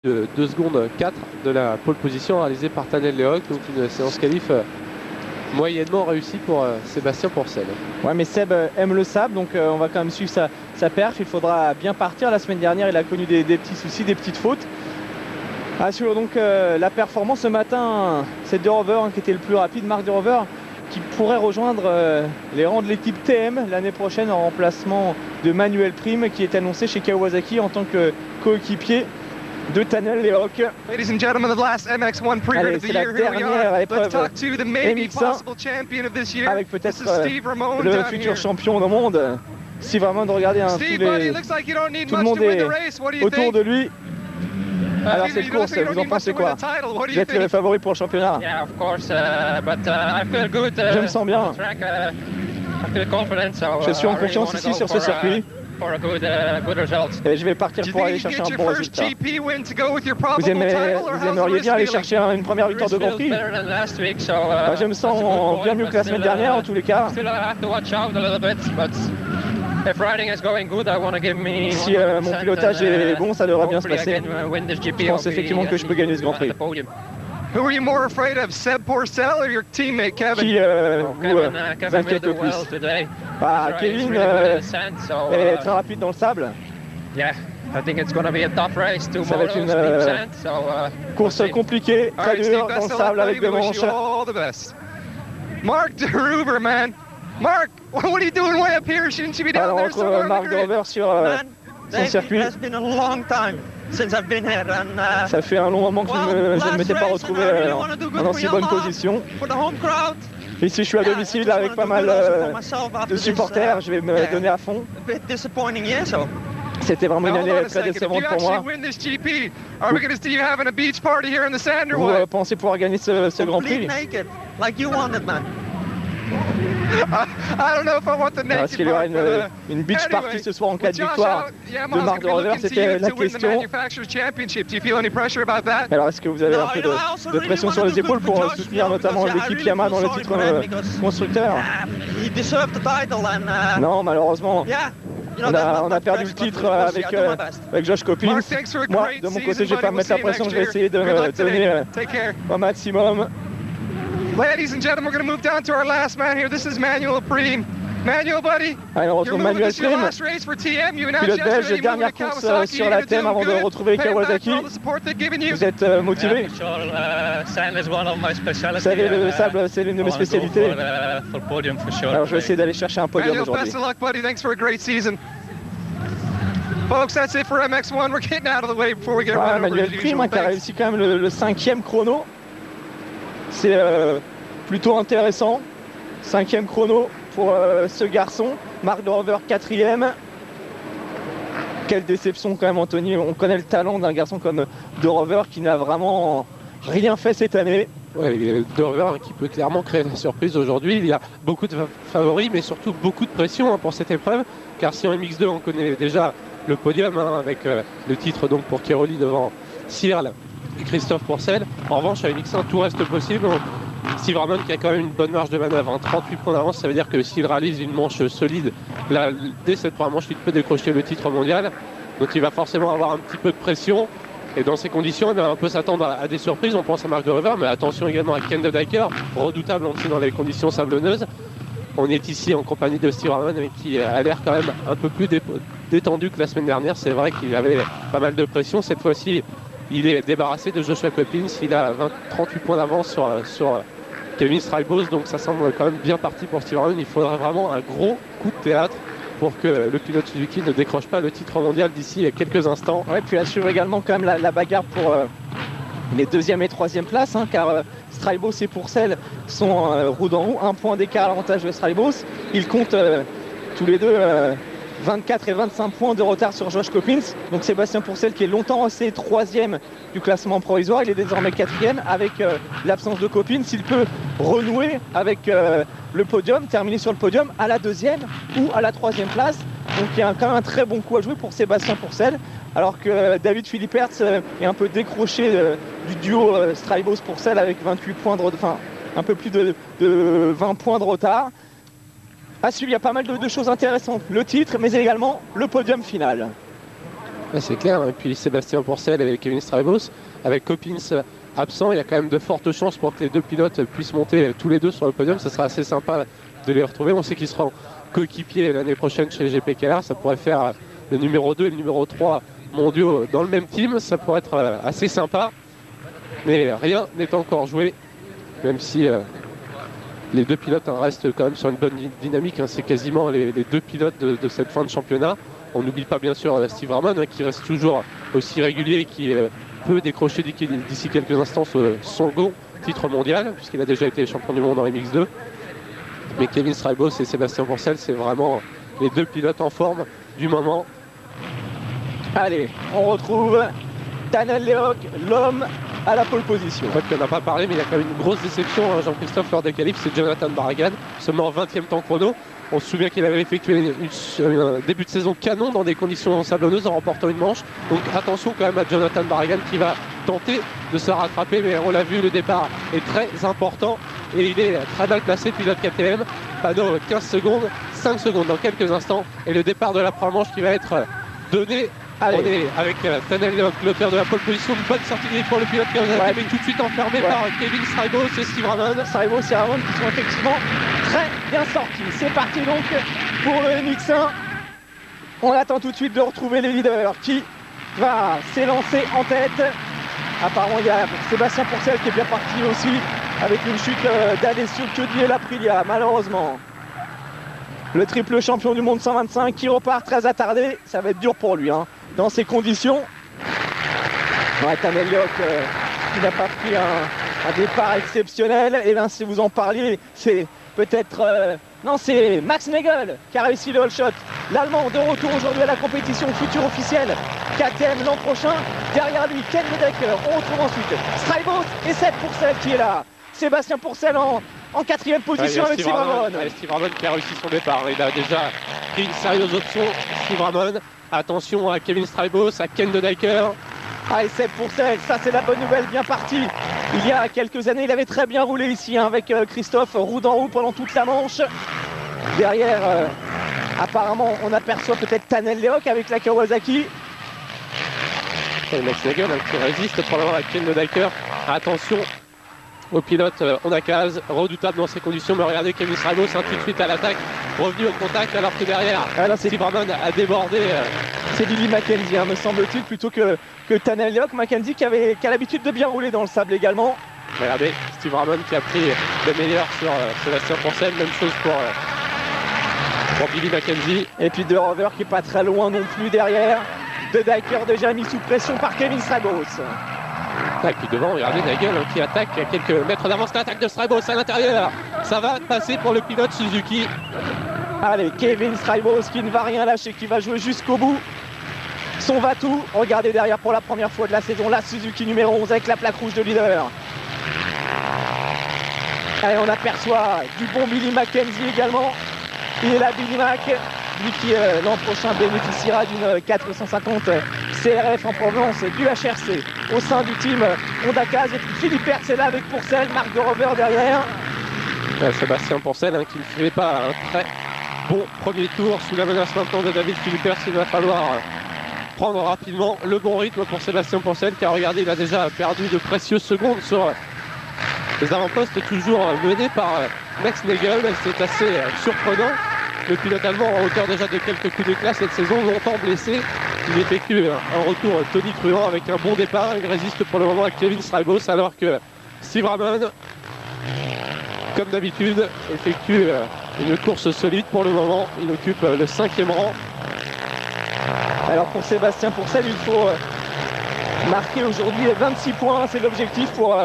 de 2 secondes 4 de la pole position réalisée par Tanel Lehok, donc une séance qualif moyennement réussie pour Sébastien Pourcel. Ouais, mais Seb aime le sable, donc on va quand même suivre sa perf. Il faudra bien partir. La semaine dernière, il a connu des petits soucis, des petites fautes. À suivre donc la performance ce matin, c'est De Rover qui était le plus rapide, Marc De Rover, qui pourrait rejoindre les rangs de l'équipe TM l'année prochaine en remplacement de Manuel Prime, qui est annoncé chez Kawasaki en tant que coéquipier de Tanel Lehok. Ladies and gentlemen, the last MX1 pre-ride of the year. Here we are. Let's talk to the maybe possible champion of this year. Avec peut-être le futur champion du monde. Si vraiment de regarder tout le monde est autour de lui. Alors cette course, vous en pensez quoi? Vous êtes le favori pour le championnat? Je me sens bien. Je suis en confiance ici sur ce circuit. Et je vais partir pour aller chercher un bon résultat. Vous aimeriez bien aller chercher une première victoire de Grand Prix? Je me sens bien mieux que la semaine dernière en tous les cas. Si mon pilotage est bon, ça devrait bien se passer. Je pense effectivement que je peux gagner ce Grand Prix. Who are you more afraid of, Seb Pourcel or your teammate Kevin? Qui vous inquiète le plus? Kevin est très rapide dans le sable. I think it's going to be a tough race tomorrow. Ça va être une course compliquée, très dure dans le sable avec des manches. Marc De Rover, man. Marc, what are you doing way up here? Shouldn't you be down there somewhere? Alors, Marc De Rover sur son circuit. Ça fait un long moment que je ne m'étais pas retrouvé en si bonne position. Ici, je suis à domicile avec pas mal de supporters. Je vais me donner à fond. C'était vraiment une année très décevante pour moi. Vous pensez pouvoir gagner ce Grand Prix? Est-ce qu'il y aura une beach party ce soir en cas de victoire de Marc De Rover? C'était la question. Alors est-ce que vous avez un peu de pression sur les épaules pour soutenir notamment l'équipe Yamaha dans le titre constructeur? Non, malheureusement. On a perdu le titre avec Josh Coppins. Moi, de mon côté, je ne vais pas me mettre la pression, je vais essayer de me donner au maximum. Ladies and gentlemen, we're going to move down to our last man here. This is Manuel Prime. Manuel, buddy. Allez, on retrouve Manuel Prime, pilote belge, dernière course sur la thème avant de retrouver Kawasaki. Vous êtes motivé? Vous savez, le sable, c'est l'une de mes spécialités. Alors, je vais essayer d'aller chercher un podium aujourd'hui. Folks, that's it for MX1. We're getting out of the way before we get run over. Manuel Prime qui a réussi quand même le 5e chrono. C'est plutôt intéressant. 5e chrono pour ce garçon. Marc De Rover 4e. Quelle déception quand même, Anthony. On connaît le talent d'un garçon comme De Rover qui n'a vraiment rien fait cette année. Ouais, De Rover qui peut clairement créer la surprise aujourd'hui. Il y a beaucoup de favoris, mais surtout beaucoup de pression pour cette épreuve. Car si en MX2 on connaît déjà le podium avec le titre donc pour Kiroli devant Cyril et Christophe Pourcel. En revanche, à MX1, tout reste possible. Steve Ramon qui a quand même une bonne marge de manœuvre, 38 points d'avance, ça veut dire que s'il réalise une manche solide, là, dès cette première manche, il peut décrocher le titre mondial. Donc il va forcément avoir un petit peu de pression. Et dans ces conditions, on peut s'attendre à des surprises. On pense à Marc De Rover, mais attention également à Ken De Decker, redoutable dans les conditions sablonneuses. On est ici en compagnie de Steve Ramon, qui a l'air quand même un peu plus détendu que la semaine dernière. C'est vrai qu'il avait pas mal de pression. Cette fois-ci, il est débarrassé de Joshua Coppins. Il a 38 points d'avance sur Kevin Strybos. Donc ça semble quand même bien parti pour Steve Ramon. Il faudrait vraiment un gros coup de théâtre pour que le pilote Suzuki ne décroche pas le titre mondial d'ici quelques instants. Ouais, puis à suivre également quand même la bagarre pour les 2e et 3e places, car Strybos et Pourcel sont roue dans roue, un point d'écart à l'avantage de Strybos. Ils comptent tous les deux 24 et 25 points de retard sur Josh Coppins. Donc Sébastien Pourcel qui est longtemps resté 3e du classement provisoire, il est désormais 4e avec l'absence de Coppins. Il peut renouer avec le podium, terminer sur le podium à la 2e ou à la 3e place. Donc il y a quand même un très bon coup à jouer pour Sébastien Pourcel. Alors que David Philippertz est un peu décroché du duo Strybos-Pourcel avec 28 points de retard, enfin un peu plus de 20 points de retard. À suivre, il y a pas mal de choses intéressantes. Le titre, mais également le podium final. C'est clair, et puis Sébastien Pourcel et Kevin Strijbos, avec Coppins absent, il y a quand même de fortes chances pour que les deux pilotes puissent monter tous les deux sur le podium. Ça sera assez sympa de les retrouver. On sait qu'ils seront coéquipiers l'année prochaine chez GP KR. Ça pourrait faire le numéro 2 et le numéro 3 mondiaux dans le même team. Ça pourrait être assez sympa. Mais rien n'est encore joué, même si les deux pilotes restent quand même sur une bonne dynamique. C'est quasiment les deux pilotes de cette fin de championnat. On n'oublie pas bien sûr Steve Ramon qui reste toujours aussi régulier et qui peut décrocher d'ici quelques instants son second titre mondial, puisqu'il a déjà été champion du monde en MX2. Mais Kevin Strijbos et Sébastien Pourcel, c'est vraiment les deux pilotes en forme du moment. Allez, on retrouve Daniel Lehoc, l'homme à la pole position. En fait, on n'a pas parlé, mais il y a quand même une grosse déception, Jean-Christophe, lors des qualifs, c'est Jonathan Barragan, seulement 20e temps chrono. On se souvient qu'il avait effectué un début de saison canon dans des conditions sablonneuses en remportant une manche. Donc attention quand même à Jonathan Barragan qui va tenter de se rattraper, mais on l'a vu, le départ est très important et il est très mal placé, pilote KTM. Panneau 15 secondes, 5 secondes dans quelques instants et le départ de la première manche qui va être donné. Allez. On est avec Daniel Lehoc, l'auteur de la pole position, une bonne sortie pour le pilote qui a été tout de suite enfermé par Kevin Strijbos et Steve Ramon. Strijbos et Ramon qui sont effectivement très bien sortis. C'est parti donc pour le MX1. On attend tout de suite de retrouver les leaders qui va s'élancer en tête. Apparemment il y a Sébastien Pourcel qui est bien parti aussi avec une chute d'Alessio Chiodi et l'Aprilia malheureusement. Le triple champion du monde 125 qui repart très attardé, ça va être dur pour lui dans ces conditions. Daniel Lehoc qui n'a pas pris un départ exceptionnel. Et bien si vous en parliez, c'est peut-être... non, c'est Max Nagel qui a réussi le all shot. L'Allemand de retour aujourd'hui à la compétition future officielle KTM l'an prochain. Derrière lui, Ken Ledecker. On retrouve ensuite Strijbos et Seb Pourcel qui est là. Sébastien Pourcel en 4e position avec Steve Ramon. Steve Ramon qui a réussi son départ. Il a déjà pris une sérieuse option. Steve Ramon. Attention à Kevin Strijbos, à Ken Ledecker. Et Seb Pourcel, ça c'est la bonne nouvelle, bien parti. Il y a quelques années, il avait très bien roulé ici avec Christophe, roue d'en haut pendant toute la manche. Derrière, apparemment, on aperçoit peut-être Daniel Lehoc avec la Kawasaki. Et Max Nagel qui résiste probablement à Ken Ledecker. Attention au pilote Onakaz, redoutable dans ces conditions, mais regardez Kevin Strijbos tout de suite à l'attaque, revenu au contact alors que derrière Steve Ramon a débordé. C'est Billy Mackenzie, me semble-t-il, plutôt que Daniel Lehoc. Mackenzie qui a l'habitude de bien rouler dans le sable également. Regardez, Steve Ramon qui a pris le meilleur sur Sébastien Pourcel, même chose pour Billy Mackenzie. Et puis De Rover qui est pas très loin non plus derrière. De Decker déjà mis sous pression par Kevin Strijbos. Et puis devant, regardez Nagel qui attaque à quelques mètres d'avance, l'attaque de Strijbos à l'intérieur. Ça va passer pour le pilote Suzuki. Allez, Kevin Strijbos qui ne va rien lâcher, qui va jouer jusqu'au bout. Son va-tout. Regardez derrière pour la première fois de la saison, la Suzuki numéro 11 avec la plaque rouge de leader. Allez, on aperçoit du bon Billy Mackenzie également. Il est là, Billy Mac, lui qui l'an prochain bénéficiera d'une 450 CRF en provenance du HRC au sein du team Honda Kaz. Et puis Philippe Hertz est là avec Pourcel, Marc de Rover derrière. Sébastien Pourcel qui ne fait pas un très bon premier tour sous la menace maintenant de David Philippe Hertz. Il va falloir prendre rapidement le bon rythme pour Sébastien Pourcel car regardez, il a déjà perdu de précieuses secondes sur les avant-postes, toujours mené par Max Nagel. C'est assez surprenant. Le pilote allemand en hauteur déjà de quelques coups d'éclat cette saison, longtemps blessé. Il effectue un retour tonitruant avec un bon départ. Il résiste pour le moment à Kevin Strijbos alors que Steve Ramon, comme d'habitude, effectue une course solide pour le moment. Il occupe le 5e rang. Alors pour Sébastien Pourcel, il faut marquer aujourd'hui 26 points. C'est l'objectif pour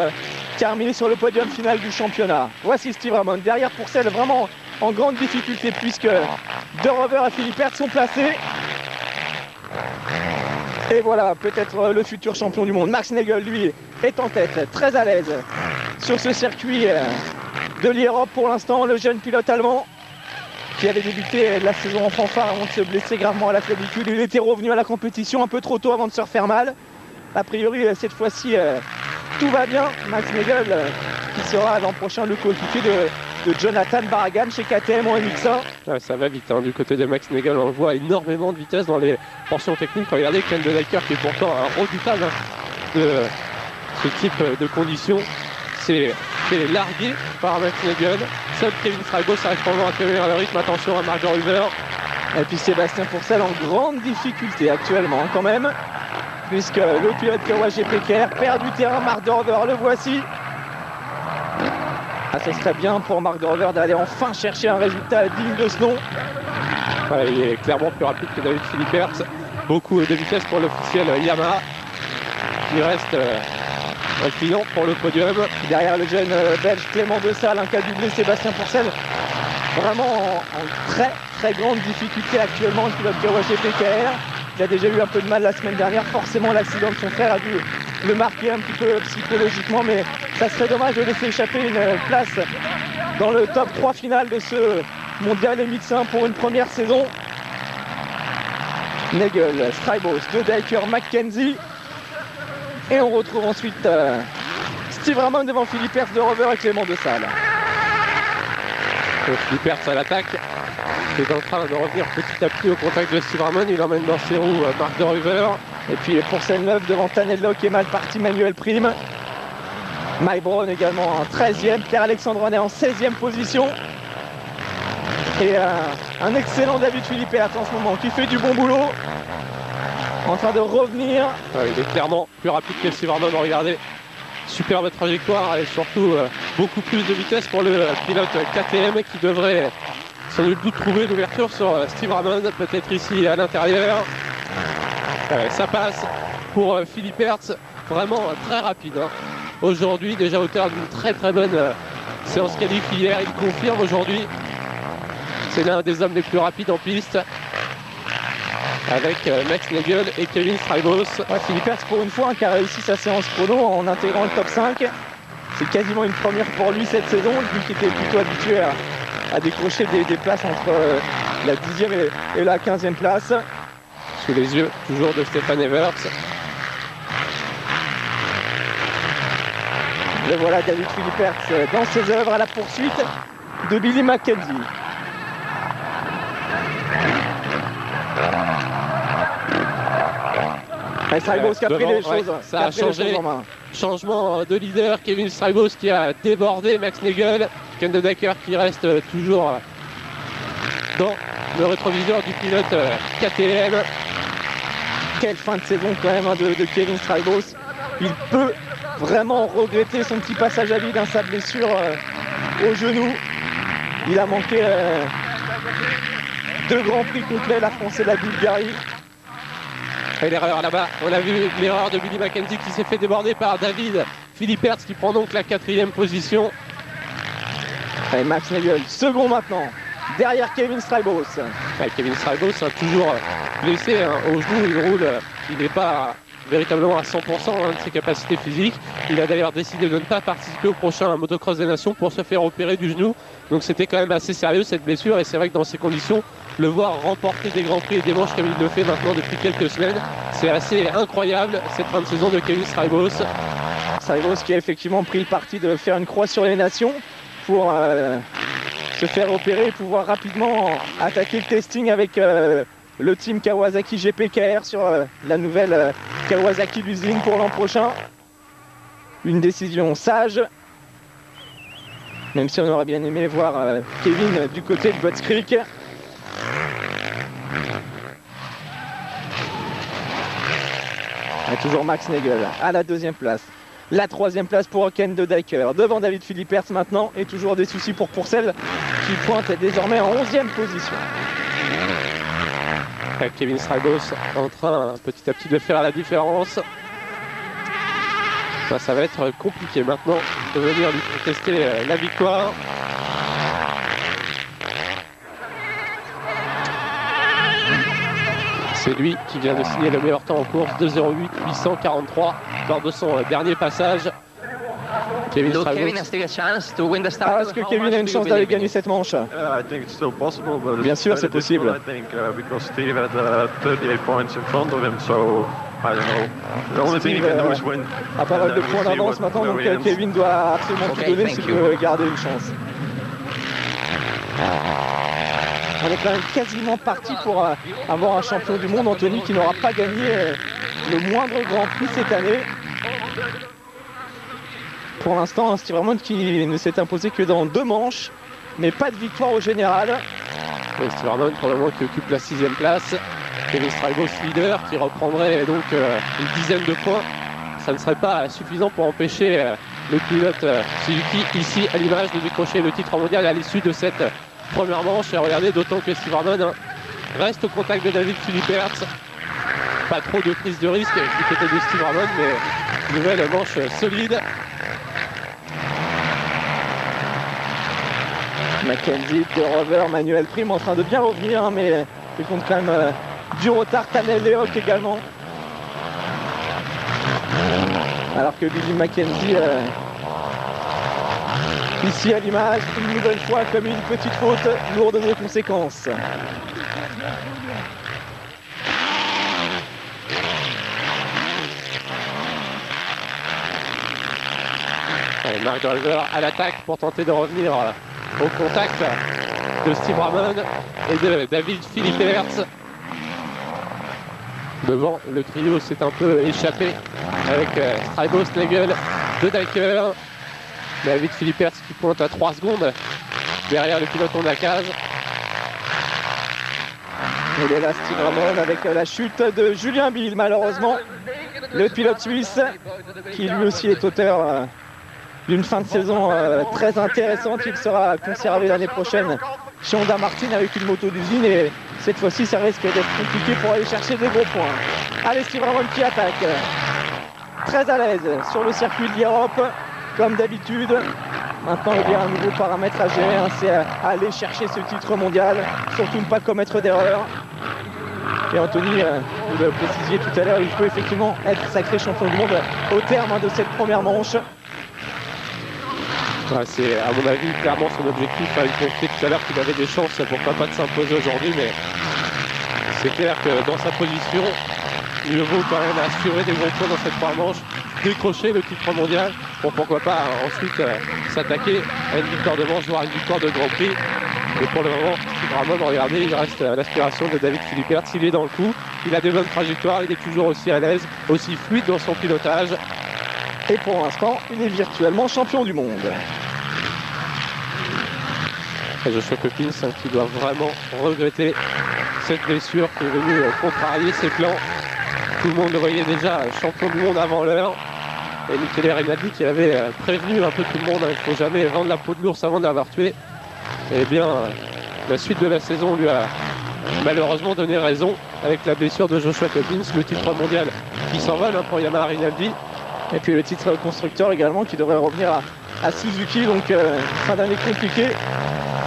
terminer sur le podium final du championnat. Voici Steve Ramon. Derrière Pourcel, vraiment en grande difficulté puisque De Rover et Philippe Hertz sont placés. Et voilà, peut-être le futur champion du monde. Max Nagel, lui, est en tête, très à l'aise sur ce circuit de l'Europe pour l'instant. Le jeune pilote allemand qui avait débuté la saison en fanfare avant de se blesser gravement à la clavicule. Il était revenu à la compétition un peu trop tôt avant de se refaire mal. A priori, cette fois-ci, tout va bien. Max Nagel qui sera l'an prochain le coéquipier de Jonathan Barragan chez KTM en MX1. Ouais, ça va vite, hein. Du côté de Max Nagel, on voit énormément de vitesse dans les portions techniques. Regardez Ken De Decker qui est pourtant un redoutable de ce type de conditions. C'est largué par Max Nagel. Seul Kevin Fraibos arrive pendant à tenir le rythme. Attention à Marc de Ruver. Et puis Sébastien Pourcel en grande difficulté actuellement quand même, puisque le pilote Kawasaki GP perd du terrain. Marc de Ruver, le voici. Ah, ce serait bien pour Marc de Ruver d'aller enfin chercher un résultat digne de ce nom. Ouais, il est clairement plus rapide que David Philippers. Beaucoup de vitesse pour l'officiel Yamaha. Il reste un client pour le podium. Derrière le jeune belge Clément Dessal, un cas doublé Sébastien Pourcel. Vraiment en très grande difficulté actuellement, le pilote Kawasaki PKR. Il a déjà eu un peu de mal la semaine dernière. Forcément, l'accident de son frère a dû le marquer un petit peu psychologiquement, mais ça serait dommage de laisser échapper une place dans le top 3 final de ce mondial MX1 pour une première saison. Nagel, Straibos, De Decker, McKenzie. Et on retrouve ensuite Steve Ramon devant Philippers, De Rover et Clément Dessal. Philippers à l'attaque. Il est en train de revenir petit à petit au contact de Steve Ramon. Il emmène dans ses roues Marc de Ruver. Et puis Pourcel 9 devant Tanello qui est mal parti, Manuel Prime. Mike Brown également en 13e. Pierre-Alexandre René en 16e position. Et un excellent David Philippers en ce moment qui fait du bon boulot. En train de revenir. Ouais, il est clairement plus rapide que Steve Ramon. Regardez. Superbe trajectoire et surtout beaucoup plus de vitesse pour le pilote KTM qui devrait sans doute trouver l'ouverture sur Steve Ramon, peut-être ici à l'intérieur. Ça passe pour Philippers, vraiment très rapide. Hein. Aujourd'hui, déjà auteur d'une très bonne séance qualif hier, il confirme aujourd'hui. C'est l'un des hommes les plus rapides en piste. Avec Max Nagel et Kevin Straibos. Ouais, Philippers pour une fois qui a réussi sa séance chrono en intégrant le top 5. C'est quasiment une première pour lui cette saison, lui qui était plutôt habitué à décrocher des places entre la 10e et la 15e place. Sous les yeux toujours de Stéphane Evers. Et voilà David Philippers dans ses œuvres à la poursuite de Billy McKenzie. Straibos qui a pris les choses. Ça a changé. Changement de leader. Kevin Straibos qui a débordé Max Nagel. Ken De Decker qui reste toujours dans le rétroviseur du pilote KTM. Quelle fin de saison quand même de Kevin Straibos. Il peut vraiment regretter son petit passage à vide, sa blessure au genou. Il a manqué 2 grands prix complets, la France et la Bulgarie. Et l'erreur là-bas, on a vu l'erreur de Billy McKenzie qui s'est fait déborder par David Philippers qui prend donc la 4e position. Et Max Nagel, second maintenant, derrière Kevin Straibos. Kevin Straibos toujours blessé au genou, il roule, il n'est pas véritablement à 100% de ses capacités physiques. Il a d'ailleurs décidé de ne pas participer au prochain Motocross des Nations pour se faire opérer du genou. Donc c'était quand même assez sérieux cette blessure et c'est vrai que dans ces conditions, le voir remporter des grands prix et des manches comme il le fait maintenant depuis quelques semaines, c'est assez incroyable cette fin de saison de Kevin Straibos. Straibos qui a effectivement pris le parti de faire une croix sur les nations pour se faire opérer et pouvoir rapidement attaquer le testing avec le team Kawasaki GP-KR sur la nouvelle Kawasaki Luzing pour l'an prochain. Une décision sage, même si on aurait bien aimé voir Kevin du côté de Butts Creek. Et toujours Max Nagel à la 2e place. La 3e place pour Ken De Decker devant David Philippers maintenant. Et toujours des soucis pour Pourcel qui pointe désormais en 11e position. Kevin Straibos en train petit à petit de faire la différence. Ça va être compliqué maintenant de venir lui contester la victoire. C'est lui qui vient de signer le meilleur temps en course, 2:08.843 lors de son dernier passage. Kevin Straibos. Est-ce que Kevin a une chance d'aller gagner cette manche? Bien sûr, c'est possible. Steve a pas mal de points d'avance maintenant, donc Kevin doit absolument tout donner s'il veut garder une chance. On est quand même quasiment parti pour avoir un champion du monde, Anthony, qui n'aura pas gagné le moindre Grand Prix cette année. Pour l'instant, Steve Ramon qui ne s'est imposé que dans 2 manches, mais pas de victoire au général. Et Steve Ramon, pour le moment, qui occupe la 6e place. Kevin Strijbos leader, qui reprendrait donc une dizaine de points. Ça ne serait pas suffisant pour empêcher le pilote Suzuki, ici à l'image, de décrocher le titre mondial à l'issue de cette première manche. Et regardez, d'autant que Steve Ramon reste au contact de David Philippert. Pas trop de prise de risque du côté de Steve Ramon, mais nouvelle manche solide. Mackenzie, De Rover, Manuel Prime en train de bien revenir, hein, mais il compte quand même du retard. Tanel Lehoc également. Alors que Billy Mackenzie, ici à l'image, une nouvelle fois comme une petite faute lourde de conséquences. Allez, Mark Driver à l'attaque pour tenter de revenir au contact de Steve Ramon et de David Philippert. Devant, le trio s'est un peu échappé avec Strijbos, Nagel, De Decker. David Philippert qui pointe à 3 secondes derrière le pilote en case. Il est là, Steve Ramon, avec la chute de Julien Bill, malheureusement. Le pilote suisse qui lui aussi est auteur d'une fin de saison très intéressante. Il sera conservé l'année prochaine chez Honda Martin avec une moto d'usine, et cette fois-ci ça risque d'être compliqué pour aller chercher des gros points. Allez, Steve Ramon qui attaque, très à l'aise sur le circuit de l'Europe comme d'habitude. Maintenant il y a un nouveau paramètre à gérer, hein, c'est aller chercher ce titre mondial, surtout ne pas commettre d'erreur. Et Anthony, vous le précisiez tout à l'heure, il faut effectivement être sacré champion du monde au terme de cette première manche. Ouais, c'est à mon avis clairement son objectif. Il comptait tout à l'heure qu'il avait des chances, pourquoi pas de s'imposer aujourd'hui, mais c'est clair que dans sa position, il vaut quand même assurer des gros points dans cette première manche, décrocher le titre mondial pour pourquoi pas ensuite s'attaquer à une victoire de manche, voire une victoire de Grand Prix. Et pour le moment, Steve Ramon, regardez, il reste à l'aspiration de David Philippert. Il est dans le coup, il a des bonnes trajectoires, il est toujours aussi à l'aise, aussi fluide dans son pilotage. Et pour l'instant, il est virtuellement champion du monde. Et Joshua Coppins qui doit vraiment regretter cette blessure qui est venue contrarier ses plans. Tout le monde le voyait déjà champion du monde avant l'heure. Et Michele Rinaldi qui avait prévenu un peu tout le monde, il ne faut jamais vendre la peau de l'ours avant de l'avoir tué. Et bien, la suite de la saison lui a malheureusement donné raison avec la blessure de Joshua Coppins, le titre mondial qui s'envole pour Yamaha Rinaldi. Et puis le titre constructeur également qui devrait revenir à Suzuki, donc fin d'année compliquée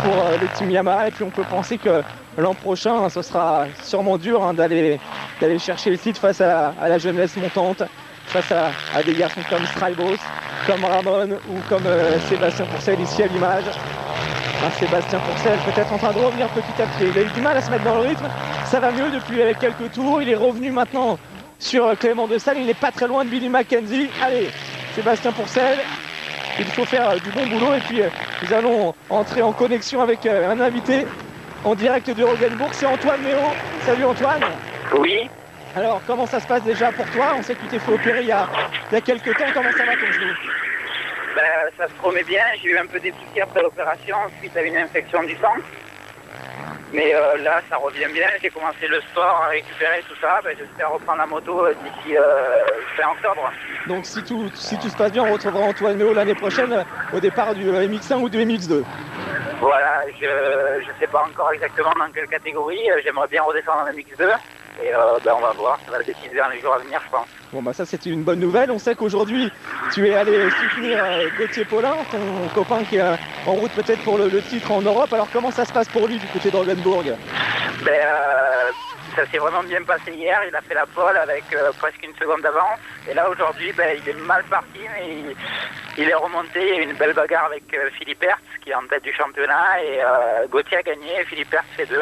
pour le team Yamaha. Et puis on peut penser que l'an prochain, ce sera sûrement dur d'aller chercher le titre face à la jeunesse montante, face à des garçons comme Strijbos, comme Ramon ou comme Sébastien Pourcel ici à l'image. Sébastien Pourcel peut-être en train de revenir petit à petit. Il a eu du mal à se mettre dans le rythme. Ça va mieux depuis quelques tours. Il est revenu maintenant sur Clément Desalle. Il n'est pas très loin de Billy Mackenzie. Allez, Sébastien Pourcel. Il faut faire du bon boulot. Et puis nous allons entrer en connexion avec un invité en direct de Rogenbourg. C'est Antoine Méo. Salut Antoine. Oui. Alors comment ça se passe déjà pour toi? On sait que tu t'es fait opérer il y a quelques temps. Comment ça va ton genou? Ben, ça se promet bien, j'ai eu un peu des soucis après l'opération suite à une infection du sang. Mais là, ça revient bien, j'ai commencé le sport à récupérer tout ça. Ben, j'espère reprendre la moto d'ici fin octobre. Donc si tout se passe bien, on retrouvera Antoine Méo l'année prochaine au départ du MX1 ou du MX2. Voilà, je ne sais pas encore exactement dans quelle catégorie, j'aimerais bien redescendre en MX2. Et ben, on va voir, ça va le décider dans les jours à venir, je pense. Bon bah ça c'est une bonne nouvelle. On sait qu'aujourd'hui tu es allé soutenir Gauthier Paulin, ton copain qui est en route peut-être pour le titre en Europe. Alors comment ça se passe pour lui du côté de Rogenbourg? Ben, ça s'est vraiment bien passé hier, il a fait la pole avec presque une seconde d'avance. Et là aujourd'hui ben, il est mal parti, mais il est remonté, il y a eu une belle bagarre avec Philippert qui est en tête du championnat. Et Gauthier a gagné et Philippert fait 2.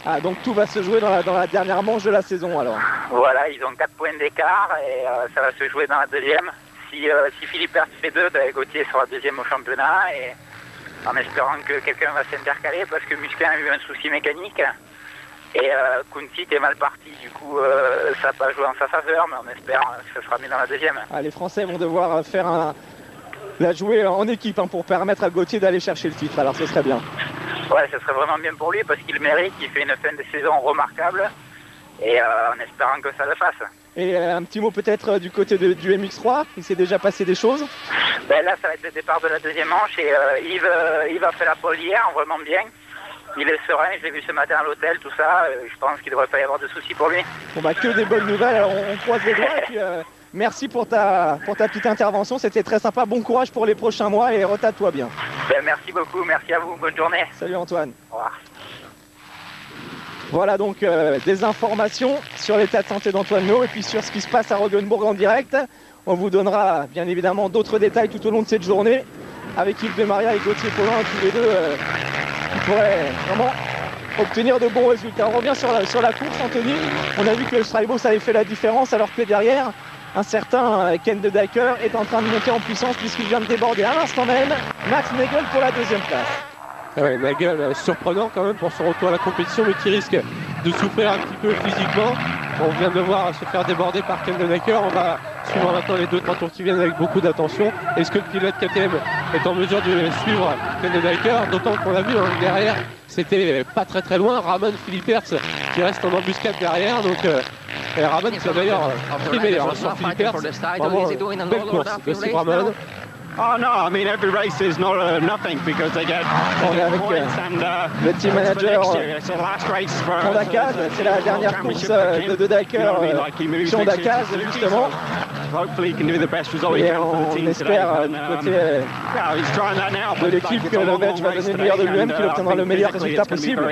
Ah, donc tout va se jouer dans la dernière manche de la saison alors. Voilà, ils ont 4 points d'écart et ça va se jouer dans la deuxième. Si Philippert fait 2, ben, Gauthier sera deuxième au championnat en espérant que quelqu'un va s'intercaler parce que Musquin a eu un souci mécanique. Et Kunti est mal parti, du coup ça n'a pas joué en sa faveur, mais on espère que ça sera mis dans la deuxième. Ah, les Français vont devoir faire la jouer en équipe pour permettre à Gauthier d'aller chercher le titre, alors ce serait bien. Ouais, ce serait vraiment bien pour lui parce qu'il mérite, il fait une fin de saison remarquable et en espérant que ça le fasse. Et un petit mot peut-être du côté du MX3, il s'est déjà passé des choses? Ben là ça va être le départ de la deuxième manche et Yves a fait la pole hier, vraiment bien. Il est serein, je l'ai vu ce matin à l'hôtel, tout ça, je pense qu'il ne devrait pas y avoir de soucis pour lui. Bon bah que des bonnes nouvelles, alors on croise les doigts et puis merci pour ta petite intervention, c'était très sympa, bon courage pour les prochains mois et retâte-toi bien. Ben, merci beaucoup, merci à vous, bonne journée. Salut Antoine. Au revoir. Voilà donc des informations sur l'état de santé d'Antoine Méo et puis sur ce qui se passe à Rogenbourg en direct. On vous donnera bien évidemment d'autres détails tout au long de cette journée avec Yves Desmaria et Gauthier Paulin, tous les deux qui pourraient vraiment obtenir de bons résultats. On revient sur la course, Anthony. On a vu que Straibos avait fait la différence alors que derrière, un certain Ken de Dyker est en train de monter en puissance puisqu'il vient de déborder à l'instant même Max Nagel pour la deuxième place. Ouais, Nagel, surprenant quand même pour son retour à la compétition, mais qui risque de souffrir un petit peu physiquement. On vient de voir se faire déborder par Ken de Dyker. On va suivre maintenant les 2-3 tours qui viennent avec beaucoup d'attention. Est-ce que le pilote KTM est en mesure de suivre Ken de Dyker? D'autant qu'on a vu derrière, c'était pas très loin. Ramon Philippe Hertz qui reste en embuscade derrière. Donc Ramon qui a d'ailleurs primé sur Philippe Hertz. Vraiment belle course de Steve Ramon. Oh no, I mean every race is not nothing because they get points and le team manager so last race for Honda Caz, c'est la dernière course de Dyker chez Honda Caz justement. Hopefully he can do the best result he Et can for on the team espère du côté he's trying that now, de l'équipe que le Belge va donner le meilleur de lui-même, qu'il obtiendra le meilleur résultat possible.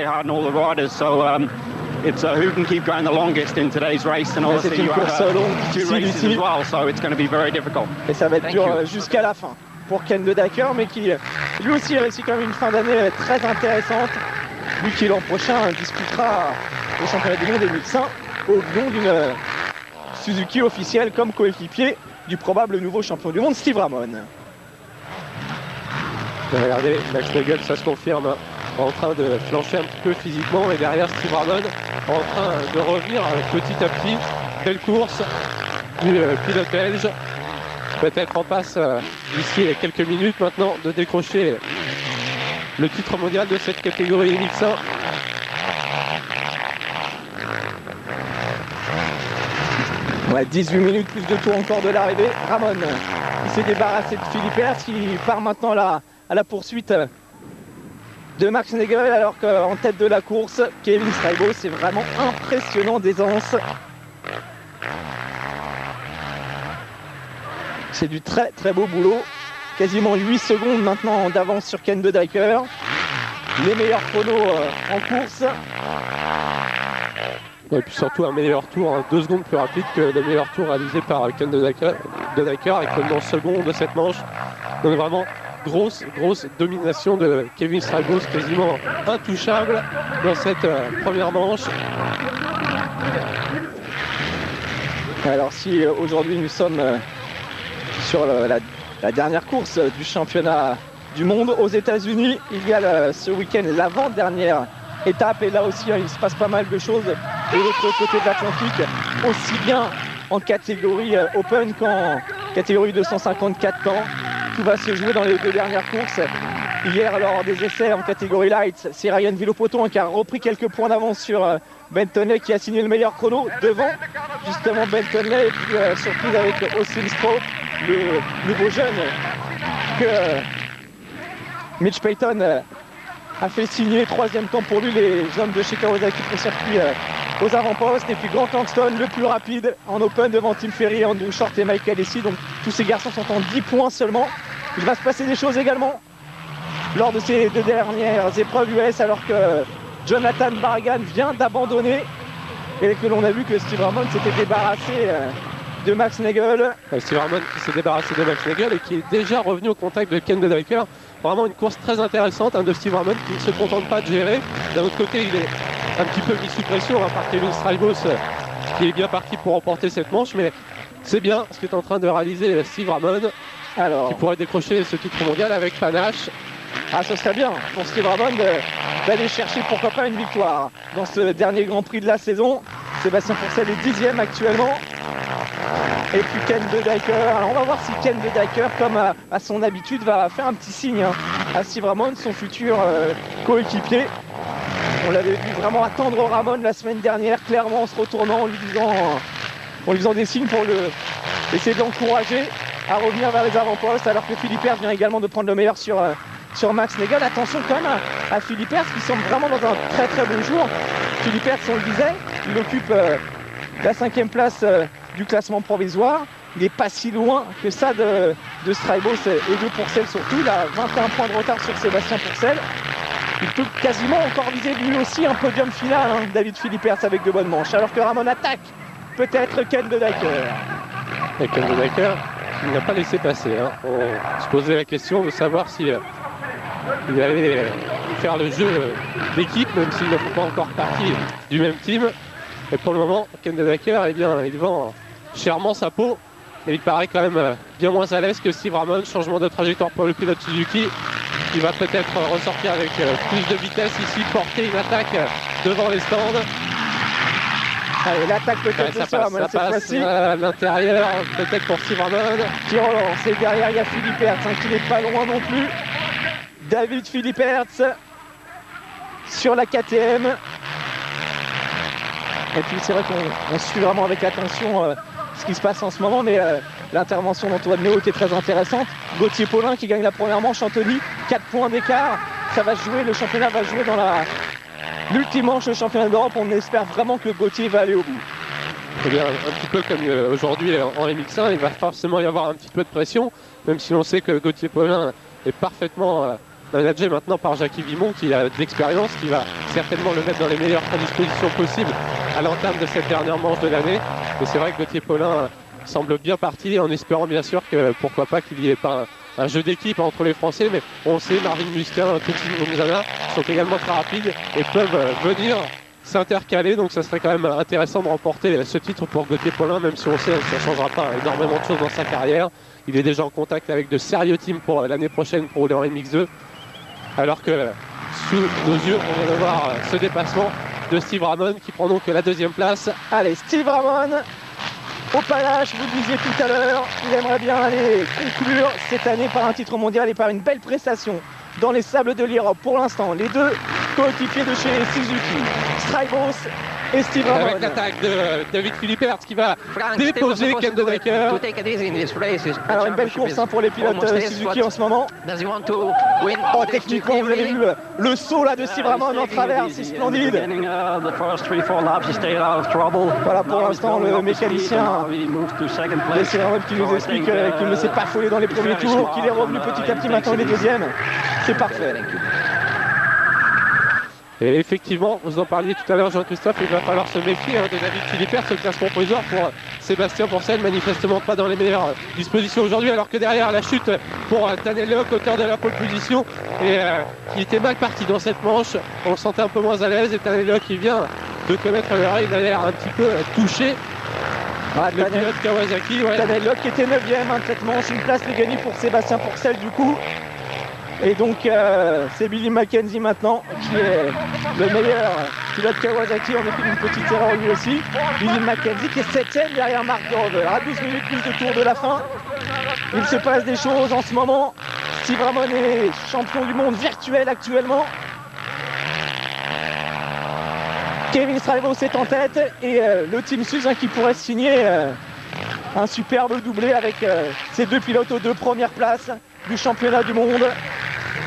It's who can keep going the longest in today's race, and obviously you have two races as well, so it's going to be very difficult. Et ça va être dur jusqu'à la fin pour Ken de Dyker, mais qui lui aussi réussit quand même une fin d'année très intéressante, vu qui l'an prochain disputera le championnat du monde 2005 au nom d'une Suzuki officielle comme coéquipier du probable nouveau champion du monde Steve Ramon. Regardez, Max Nagel, ça se confirme, en train de flancher un petit peu physiquement, et derrière Steve Ramon en train de revenir petit à petit. Belle course du pilote belge, peut-être en passe d'ici quelques minutes maintenant de décrocher le titre mondial de cette catégorie MX1. Ouais, 18 minutes plus de tours encore de l'arrivée. Ramon qui s'est débarrassé de Philippe Hertz, qui part maintenant là à la poursuite de Max Nagel, alors qu'en tête de la course, Kevin Straibos, c'est vraiment impressionnant d'aisance. C'est du très beau boulot. Quasiment 8 secondes maintenant d'avance sur Ken de Dyker. Les meilleurs chronos en course. Et puis surtout un meilleur tour, 2 secondes plus rapide que le meilleur tour réalisé par Ken de Dyker, actuellement second de cette manche. Donc vraiment grosse domination de Kevin Straibos, quasiment intouchable dans cette première manche. Alors si aujourd'hui nous sommes sur la dernière course du championnat du monde aux États-Unis, il y a ce week-end l'avant-dernière étape, et là aussi il se passe pas mal de choses de l'autre côté de l'Atlantique, aussi bien en catégorie Open qu'en catégorie 254 ans. Tout va se jouer dans les 2 dernières courses. Hier, lors des essais en catégorie Lights, c'est Ryan Villopoto qui a repris quelques points d'avance sur Bentonley, qui a signé le meilleur chrono devant justement Bentonley, et puis surprise avec Austin Stroke, le nouveau jeune que Mitch Payton a fait signer. 3e temps pour lui, les hommes de chez Kawasaki pour circuit aux avant-postes. Et puis Grant Langston, le plus rapide en Open devant Tim Ferry, Andrew Short et Michael Essie. Donc tous ces garçons sont en 10 points seulement. Il va se passer des choses également lors de ces 2 dernières épreuves US, alors que Jonathan Bargan vient d'abandonner et que l'on a vu que Steve Ramon s'était débarrassé de Max Nagel. Steve Ramon qui s'est débarrassé de Max Nagel et qui est déjà revenu au contact de Ken de Dyker. Vraiment une course très intéressante de Steve Ramon qui ne se contente pas de gérer. D'un autre côté, il est un petit peu mis sous pression par Kevin Straibos qui est bien parti pour remporter cette manche, mais c'est bien ce qu'est en train de réaliser Steve Ramon, alors qui pourrait décrocher ce titre mondial avec panache. Ah, ce serait bien pour Steve Ramon d'aller chercher pourquoi pas une victoire dans ce dernier Grand Prix de la saison. Sébastien Pourcel est 10e actuellement. Et puis Ken De Decker. Alors on va voir si Ken De Decker, comme à son habitude, va faire un petit signe à Steve Ramon, son futur coéquipier. On l'avait vu vraiment attendre Ramon la semaine dernière, clairement en se retournant, en lui faisant des signes pour essayer de l'encourager à revenir vers les avant-postes, alors que Philippe Hertz vient également de prendre le meilleur sur Max Negal. Attention quand même à Philippe Hertz qui semble vraiment dans un très très bon jour. Philippe Hertz, on le disait, il occupe la 5e place du classement provisoire. Il n'est pas si loin que ça de Strybos et de Pourcel surtout. Il a 21 points de retard sur Sébastien Pourcel. Il peut quasiment encore viser lui aussi un podium final, hein, David Philippe Hertz avec de bonnes manches. Alors que Ramon attaque peut-être Ken De Decker. Et Ken De Decker, il n'a pas laissé passer. Hein. On se posait la question de savoir si il allait faire le jeu d'équipe, même s'il ne fait pas encore partie du même team. Et pour le moment, Ken De Decker, eh bien, il vend chèrement sa peau. Et il paraît quand même bien moins à l'aise que Steve Ramon. Changement de trajectoire pour le pilote Suzuki. Il va peut-être ressortir avec plus de vitesse ici, porter une attaque devant les stands. Allez, l'attaque peut-être de Steve Ramon cette fois-ci. À l'intérieur, peut-être pour Steve Ramon. Qui relance. Et derrière, il y a Philippe Hertz, hein, qui n'est pas loin non plus. David Philippe Hertz sur la KTM. Et puis c'est vrai qu'on suit vraiment avec attention ce qui se passe en ce moment, mais l'intervention d'Antoine Néo était très intéressante. Gauthier Paulin qui gagne la première manche, Anthony, 4 points d'écart. Ça va jouer, le championnat va jouer dans l'ultime manche, le championnat d'Europe. On espère vraiment que Gauthier va aller au bout. Eh bien, un petit peu comme aujourd'hui en MX1, il va forcément y avoir un petit peu de pression, même si on sait que Gauthier Paulin est parfaitement managé maintenant par Jackie Vimon, qui a de l'expérience, qui va certainement le mettre dans les meilleures prédispositions possibles à l'entame de cette dernière manche de l'année. Et c'est vrai que Gauthier Paulin semble bien parti, en espérant bien sûr que pourquoi pas qu'il n'y ait pas un jeu d'équipe entre les Français, mais on sait Marvin Musquin, Petit Gonzana sont également très rapides et peuvent venir s'intercaler, donc ça serait quand même intéressant de remporter ce titre pour Gauthier Paulin, même si on sait que ça ne changera pas énormément de choses dans sa carrière. Il est déjà en contact avec de sérieux teams pour l'année prochaine pour rouler en MX2, alors que sous nos yeux on vient de voir ce dépassement de Steve Ramon qui prend donc la 2e place. Allez, Steve Ramon au panache, vous le disiez tout à l'heure, il aimerait bien aller conclure cette année par un titre mondial et par une belle prestation dans les sables de l'Europe. Pour l'instant, les deux coéquipiers de chez Suzuki, Strybos et Steve Ramon. Avec l'attaque de David Philippe Hertz qui va déposer Ken De Decker. Alors une belle course pour les pilotes Suzuki en ce moment. Oh, techniquement, vous avez vu le saut là de Steve Ramon en travers, c'est splendide. Voilà, pour l'instant le mécanicien de Steve Ramon qui nous explique qu'il ne s'est pas affolé dans les premiers tours, qu'il est revenu petit à petit, maintenant il est 2e. C'est parfait. Et effectivement, vous en parliez tout à l'heure, Jean-Christophe, il va falloir se méfier de David Philippe Hertz, le classement provisoire pour Sébastien Pourcel, manifestement pas dans les meilleures dispositions aujourd'hui, alors que derrière la chute pour Daniel Locke, auteur de la pole position, et qui était mal parti dans cette manche, on le sentait un peu moins à l'aise, et Daniel Locke qui vient de commettre l'erreur, il a l'air un petit peu touché. Le pilote Kawasaki, Daniel Locke qui était 9e, cette manche, une place de gagner pour Sébastien Pourcel du coup. Et donc c'est Billy Mackenzie maintenant qui est le meilleur pilote Kawasaki. On a fait une petite erreur lui aussi. Billy Mackenzie qui est 7e derrière Mark Grover. À 12 minutes plus de tour de la fin. Il se passe des choses en ce moment. Steve Ramon est champion du monde virtuel actuellement. Kevin Strybos est en tête et le team Suze qui pourrait signer un superbe doublé avec ces deux pilotes aux 2 premières places du championnat du monde.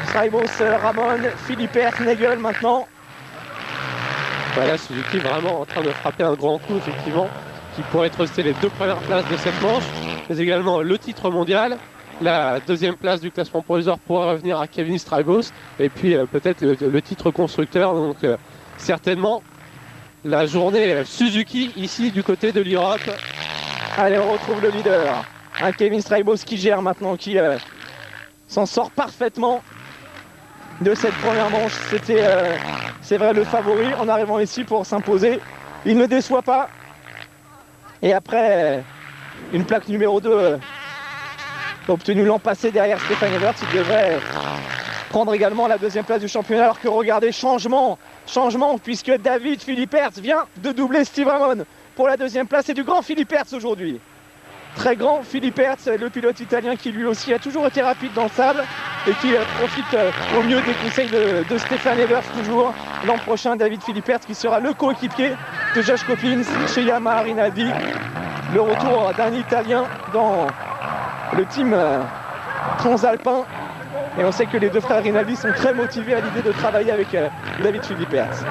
Strybos, Ramon, Philippe Hertz, Nagel maintenant. Voilà, Suzuki vraiment en train de frapper un grand coup, effectivement, qui pourrait truster les 2 premières places de cette manche, mais également le titre mondial. La 2e place du classement provisoire pourrait revenir à Kevin Strybos, et puis peut-être le titre constructeur. Donc certainement la journée Suzuki ici du côté de l'Europe. Allez, on retrouve le leader, Kevin Strybos qui gère maintenant, qui s'en sort parfaitement de cette première manche. C'était, c'est vrai, le favori en arrivant ici pour s'imposer. Il ne déçoit pas. Et après, une plaque numéro 2 obtenue l'an passé derrière Stéphane Evert, il devrait prendre également la deuxième place du championnat. Alors que regardez, changement, puisque David Philippe Hertz vient de doubler Steve Ramon pour la deuxième place. Et du grand Philippe Hertz aujourd'hui. Très grand Philippe Hertz, le pilote italien qui lui aussi a toujours été rapide dans le sable et qui profite au mieux des conseils de Stéphane Evers toujours. L'an prochain, David Philippe Hertz qui sera le coéquipier de Josh Coppins chez Yamaha Rinaldi. Le retour d'un Italien dans le team transalpin. Et on sait que les deux frères Rinaldi sont très motivés à l'idée de travailler avec David Philippe Hertz.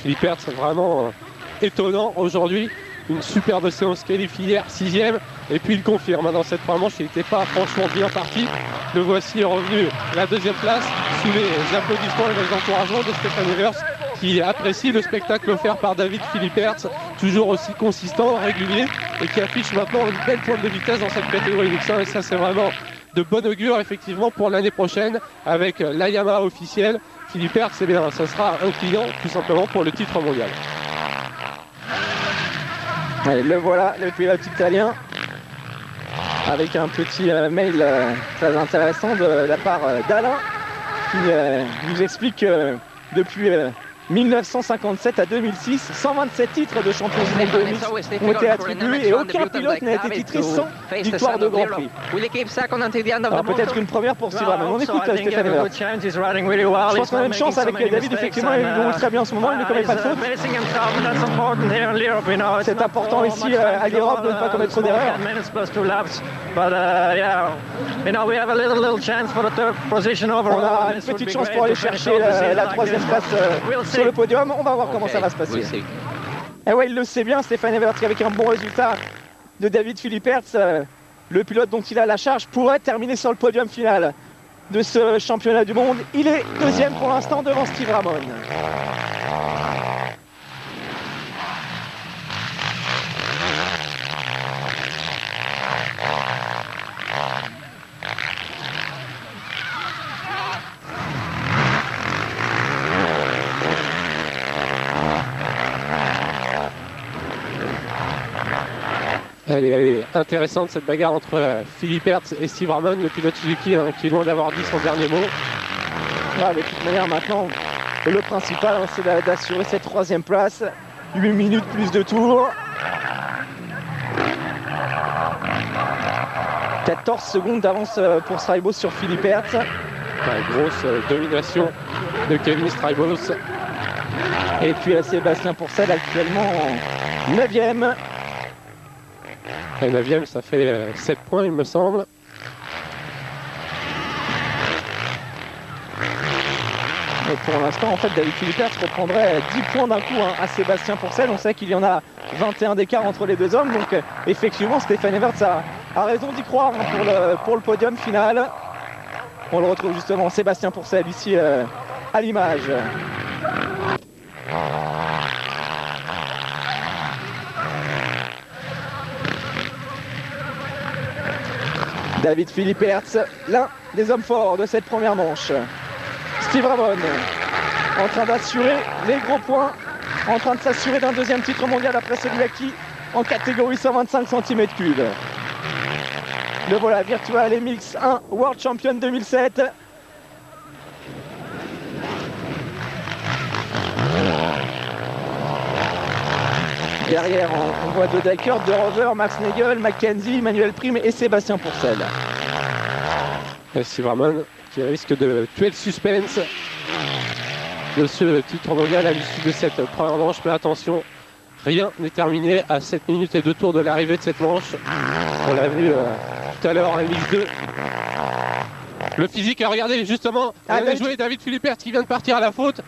Philippe Hertz, c'est vraiment étonnant aujourd'hui. Une superbe séance qualifiée, 6e, et puis il confirme dans cette première manche, il n'était pas franchement bien parti. Le voici revenu à la deuxième place sous les applaudissements et les encouragements de Stéphane Evers qui apprécie le spectacle offert par David Philippe Hertz, toujours aussi consistant, régulier, et qui affiche maintenant une belle pointe de vitesse dans cette catégorie X1, et ça c'est vraiment de bon augure effectivement pour l'année prochaine avec la Yamaha officielle. Philippe Hertz, eh bien, ça sera un client tout simplement pour le titre mondial. Allez, le voilà, le pilote italien, avec un petit mail très intéressant de la part d'Alain, qui nous explique que depuis 1957 à 2006, 127 titres de champion du monde de mix ont été attribués et aucun pilote n'a été titré sans victoire de Grand Prix. Alors peut-être une première pour Steve Ramon. On écoute Stéphane Evers. Je pense qu'on a une chance avec David, effectivement, il roule très bien en ce moment, il ne commet pas de faute. C'est important ici à l'Europe de ne pas commettre trop d'erreurs. On a une petite chance pour aller chercher la troisième place sur le podium. On va voir comment ça va se passer. Et ouais, il le sait bien, Stéphane Evers, avec un bon résultat de David Philippe Hertz, le pilote dont il a la charge, pourrait terminer sur le podium final de ce championnat du monde. Il est deuxième pour l'instant devant Steve Ramon. Elle est intéressante cette bagarre entre Philippe Hertz et Steve Ramon, le pilote Suzuki, qui est loin d'avoir dit son dernier mot. Ah, de toute manière, maintenant, le principal, c'est d'assurer cette troisième place. 8 minutes plus de tours. 14 secondes d'avance pour Straibos sur Philippe Hertz. Grosse domination de Kevin Straibos. Et puis Sébastien Pourcel actuellement en 9e. Et 9e, ça fait 7 points, il me semble. Et pour l'instant, en fait, David Philippe Hertz reprendrait 10 points d'un coup à Sébastien Pourcel. On sait qu'il y en a 21 d'écart entre les deux hommes. Donc, effectivement, Stéphane Evers a raison d'y croire pour le podium final. On le retrouve justement, Sébastien Pourcel, ici à l'image. David Philippe Hertz, l'un des hommes forts de cette première manche. Steve Ramon, en train d'assurer les gros points, en train de s'assurer d'un deuxième titre mondial après celui acquis en catégorie 125 cm3. Le voilà, Virtual MX1 World Champion 2007. Derrière, on voit De Decker, De Rover, Max Nagel, Mackenzie, Manuel Prime et Sébastien Pourcel. Steve Ramon qui risque de tuer le suspense de ce titre mondial à l'issue de cette première manche. Mais attention, rien n'est terminé à 7 minutes et 2 tours de l'arrivée de cette manche. On l'a vu tout à l'heure en MX2. Le physique, regardez justement, joué David Philippe Hertz qui vient de partir à la faute.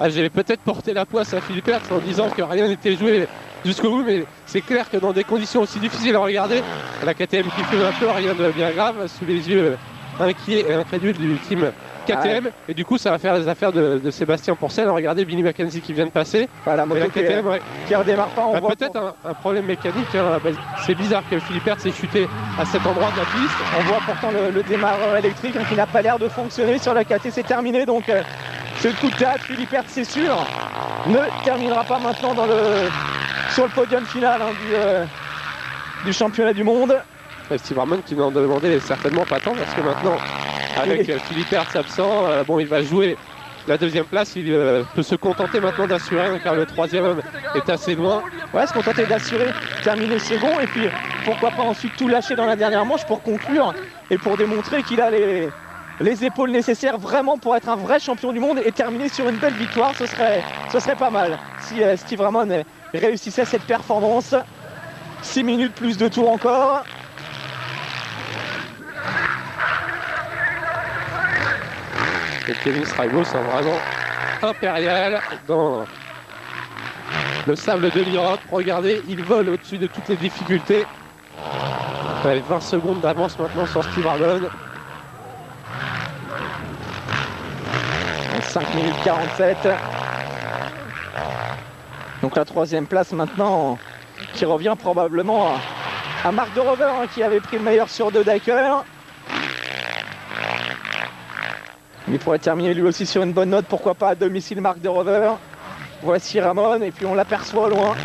J'ai peut-être porté la poisse à Philippe Hertz en disant que rien n'était joué jusqu'au bout, mais c'est clair que dans des conditions aussi difficiles à regarder, la KTM qui fait un peu, rien de bien grave, sous les yeux inquiets et incrédules du team KTM, et du coup ça va faire les affaires de Sébastien Pourcel. Regardez Billy Mackenzie qui vient de passer. Voilà, la KTM qui redémarre pas. On voit peut-être un problème mécanique. C'est bizarre que Philippe Hertz ait chuté à cet endroit de la piste. On voit pourtant le démarreur électrique qui n'a pas l'air de fonctionner sur la KT. C'est terminé, donc ce coup de théâtre, Philippe Hertz, c'est sûr, ne terminera pas maintenant sur le podium final du championnat du monde. Steve Ramon qui n'en demandait certainement pas tant, parce que maintenant avec Philippe Hertz absent. Bon, il va jouer la deuxième place. Il peut se contenter maintenant d'assurer car le troisième est assez loin. Ouais, se contenter d'assurer, terminer second et puis pourquoi pas ensuite tout lâcher dans la dernière manche pour conclure et pour démontrer qu'il a les épaules nécessaires vraiment pour être un vrai champion du monde et terminer sur une belle victoire. Ce serait pas mal si Steve Ramon réussissait cette performance. 6 minutes plus de tours encore. Et Kevin Strybo sont vraiment impérial dans le sable de l'Europe. Regardez, il vole au-dessus de toutes les difficultés. Avec 20 secondes d'avance maintenant sur Steve Ramon. 5 minutes 47. Donc la troisième place maintenant qui revient probablement à Marc de Rover hein, qui avait pris le meilleur sur 2 Daker. Il pourrait terminer lui aussi sur une bonne note, pourquoi pas à domicile Marc de Rover. Voici Ramon et puis on l'aperçoit au loin,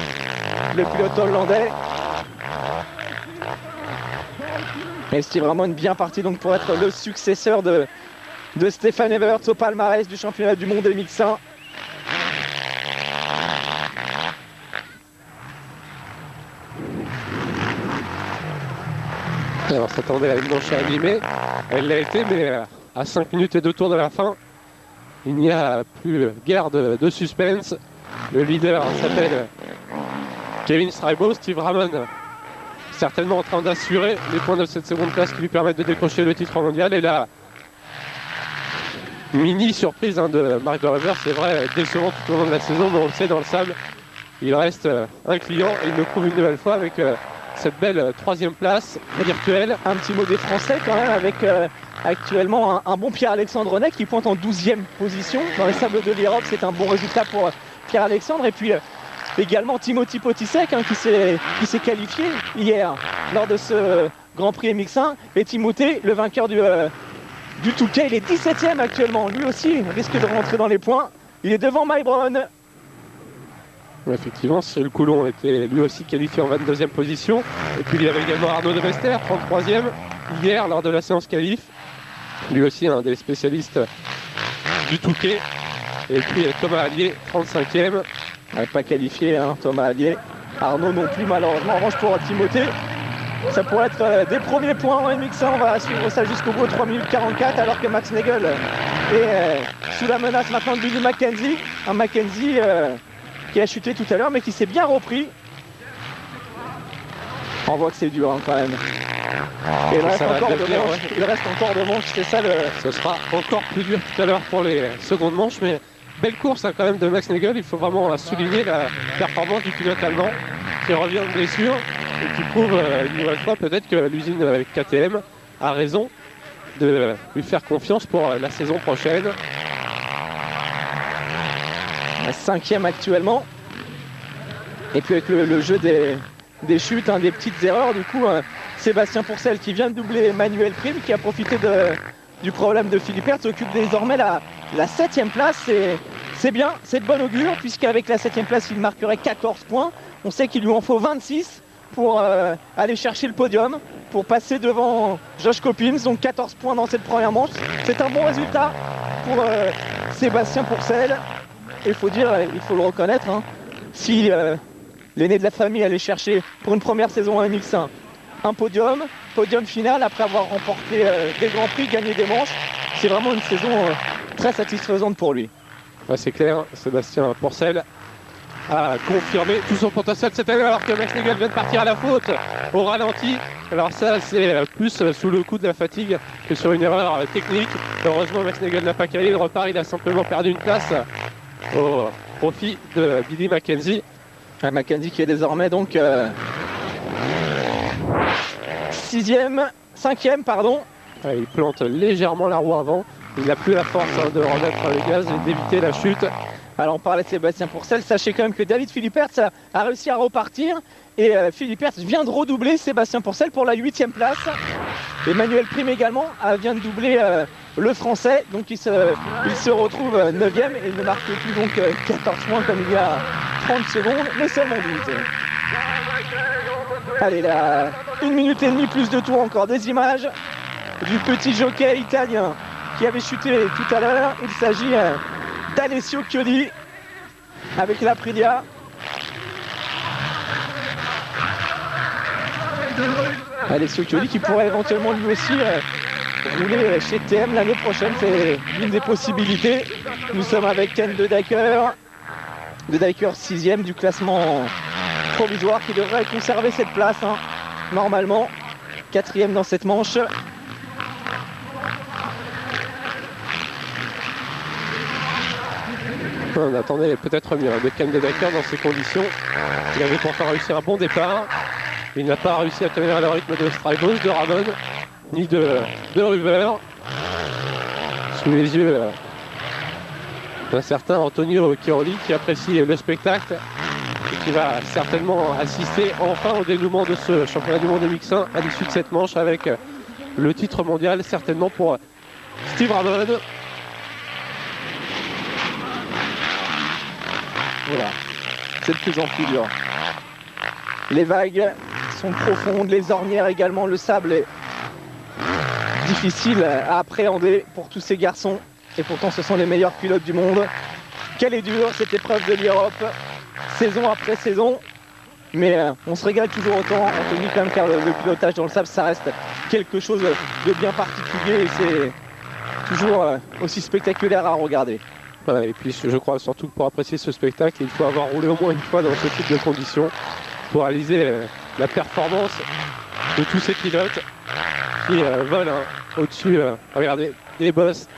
le pilote hollandais. Et Steve Ramon bien parti donc pour être le successeur de Stefan Everts au palmarès du championnat du monde MX1. Alors s'attendait à une manche animée, elle l'a été, mais à 5 minutes et 2 tours de la fin, il n'y a plus guère de suspense. Le leader s'appelle Kevin Strybo. Steve Ramon certainement en train d'assurer les points de cette seconde place qui lui permettent de décrocher le titre mondial. Et la mini surprise hein, de Marc de Rover, c'est vrai, décevant tout au long de la saison, mais on le sait dans le sable, il reste un client et il le prouve une nouvelle fois avec cette belle troisième place virtuelle. Un petit mot des Français quand même avec actuellement un bon Pierre-Alexandre Renet qui pointe en 12e position dans les sables de l'Europe. C'est un bon résultat pour Pierre-Alexandre. Et puis également Timothy Potisek hein, qui s'est qualifié hier lors de ce Grand Prix MX1. Et Timothée, le vainqueur du Touquet, il est 17e actuellement. Lui aussi risque de rentrer dans les points. Il est devant Mike Brown. Effectivement, Cyril Coulon était lui aussi qualifié en 22e position. Et puis il y avait également Arnaud de Vester, 33e, hier lors de la séance qualif. Lui aussi un des spécialistes du Touquet. Et puis Thomas Allier, 35e. Pas qualifié, hein, Thomas Allier. Arnaud non plus, malheureusement. En revanche, pour Timothée, ça pourrait être des premiers points en MX1. On va suivre ça jusqu'au bout, 3 minutes 44, alors que Max Nagel est sous la menace maintenant de Billy Mackenzie. Un Mackenzie qui a chuté tout à l'heure, mais qui s'est bien repris. On voit que c'est dur hein, quand même. Et il reste encore de manches, c'est ça le... Ce sera encore plus dur tout à l'heure pour les secondes manches, mais belle course hein, quand même de Max Nagel. Il faut vraiment souligner la performance du pilote allemand qui revient de blessure et qui prouve une nouvelle fois peut-être que l'usine avec KTM a raison de lui faire confiance pour la saison prochaine. 5e actuellement. Et puis avec le jeu des chutes, hein, des petites erreurs, du coup Sébastien Pourcel qui vient de doubler Manuel Prime qui a profité du problème de Philippe Hertz occupe désormais la 7e place. C'est bien, c'est de bon augure puisqu'avec la 7e place il marquerait 14 points. On sait qu'il lui en faut 26 pour aller chercher le podium, pour passer devant Josh Coppins, donc 14 points dans cette première manche. C'est un bon résultat pour Sébastien Pourcel. Il faut dire, il faut le reconnaître, hein, si l'aîné de la famille allait chercher pour une première saison à MX1 un podium final après avoir remporté des grands prix, gagné des manches, c'est vraiment une saison très satisfaisante pour lui. Ouais, c'est clair, Sébastien Pourcel a confirmé tout son potentiel cette année alors que Max Nagel vient de partir à la faute au ralenti. Alors ça c'est plus sous le coup de la fatigue que sur une erreur technique. Heureusement Max Nagel n'a pas calé, il repart, il a simplement perdu une place au profit de Billy Mackenzie. Mackenzie qui est désormais donc 5e pardon. Il plante légèrement la roue avant. Il n'a plus la force de remettre les gaz et d'éviter la chute. Alors on parlait de Sébastien Pourcel, sachez quand même que David Philippe Hertz a réussi à repartir et Philippe Hertz vient de redoubler Sébastien Pourcel pour la 8e place. Emmanuel Prime également vient de doubler le français, donc il se retrouve 9e et il ne marque plus donc 14 points comme il y a 30 secondes, mais seulement 12. Allez là, 1 minute et demie plus de tours encore, des images. du petit jockey italien qui avait chuté tout à l'heure. Il s'agit d'Alessio Chiodi avec l'Aprilia. Alessio Chiodi qui pourrait éventuellement lui aussi rouler chez TM l'année prochaine, c'est l'une des possibilités. Nous sommes avec Ken De Decker 6e du classement provisoire qui devrait conserver cette place normalement, 4e dans cette manche. On attendait peut-être mieux de Ken De Decker dans ces conditions. Il avait pourtant réussi un bon départ. Il n'a pas réussi à tenir le rythme de Strybos, de Ramon, ni de Ruber. Sous les yeux d'un certain Antonio Chiaroli qui apprécie le spectacle et qui va certainement assister enfin au dénouement de ce championnat du monde MX1 à l'issue de cette manche avec le titre mondial certainement pour Steve Ramon. Voilà, c'est de plus en plus dur. Les vagues sont profondes, les ornières également, le sable est difficile à appréhender pour tous ces garçons. Et pourtant ce sont les meilleurs pilotes du monde. Quelle est dure cette épreuve de l'Europe, saison après saison. Mais on se régale toujours autant. Anthony, quand même, car le pilotage dans le sable, ça reste quelque chose de bien particulier. Et c'est toujours aussi spectaculaire à regarder. Voilà, et puis je crois surtout que pour apprécier ce spectacle, il faut avoir roulé au moins une fois dans ce type de conditions pour réaliser la performance de tous ces pilotes qui volent au-dessus, regardez, des bosses,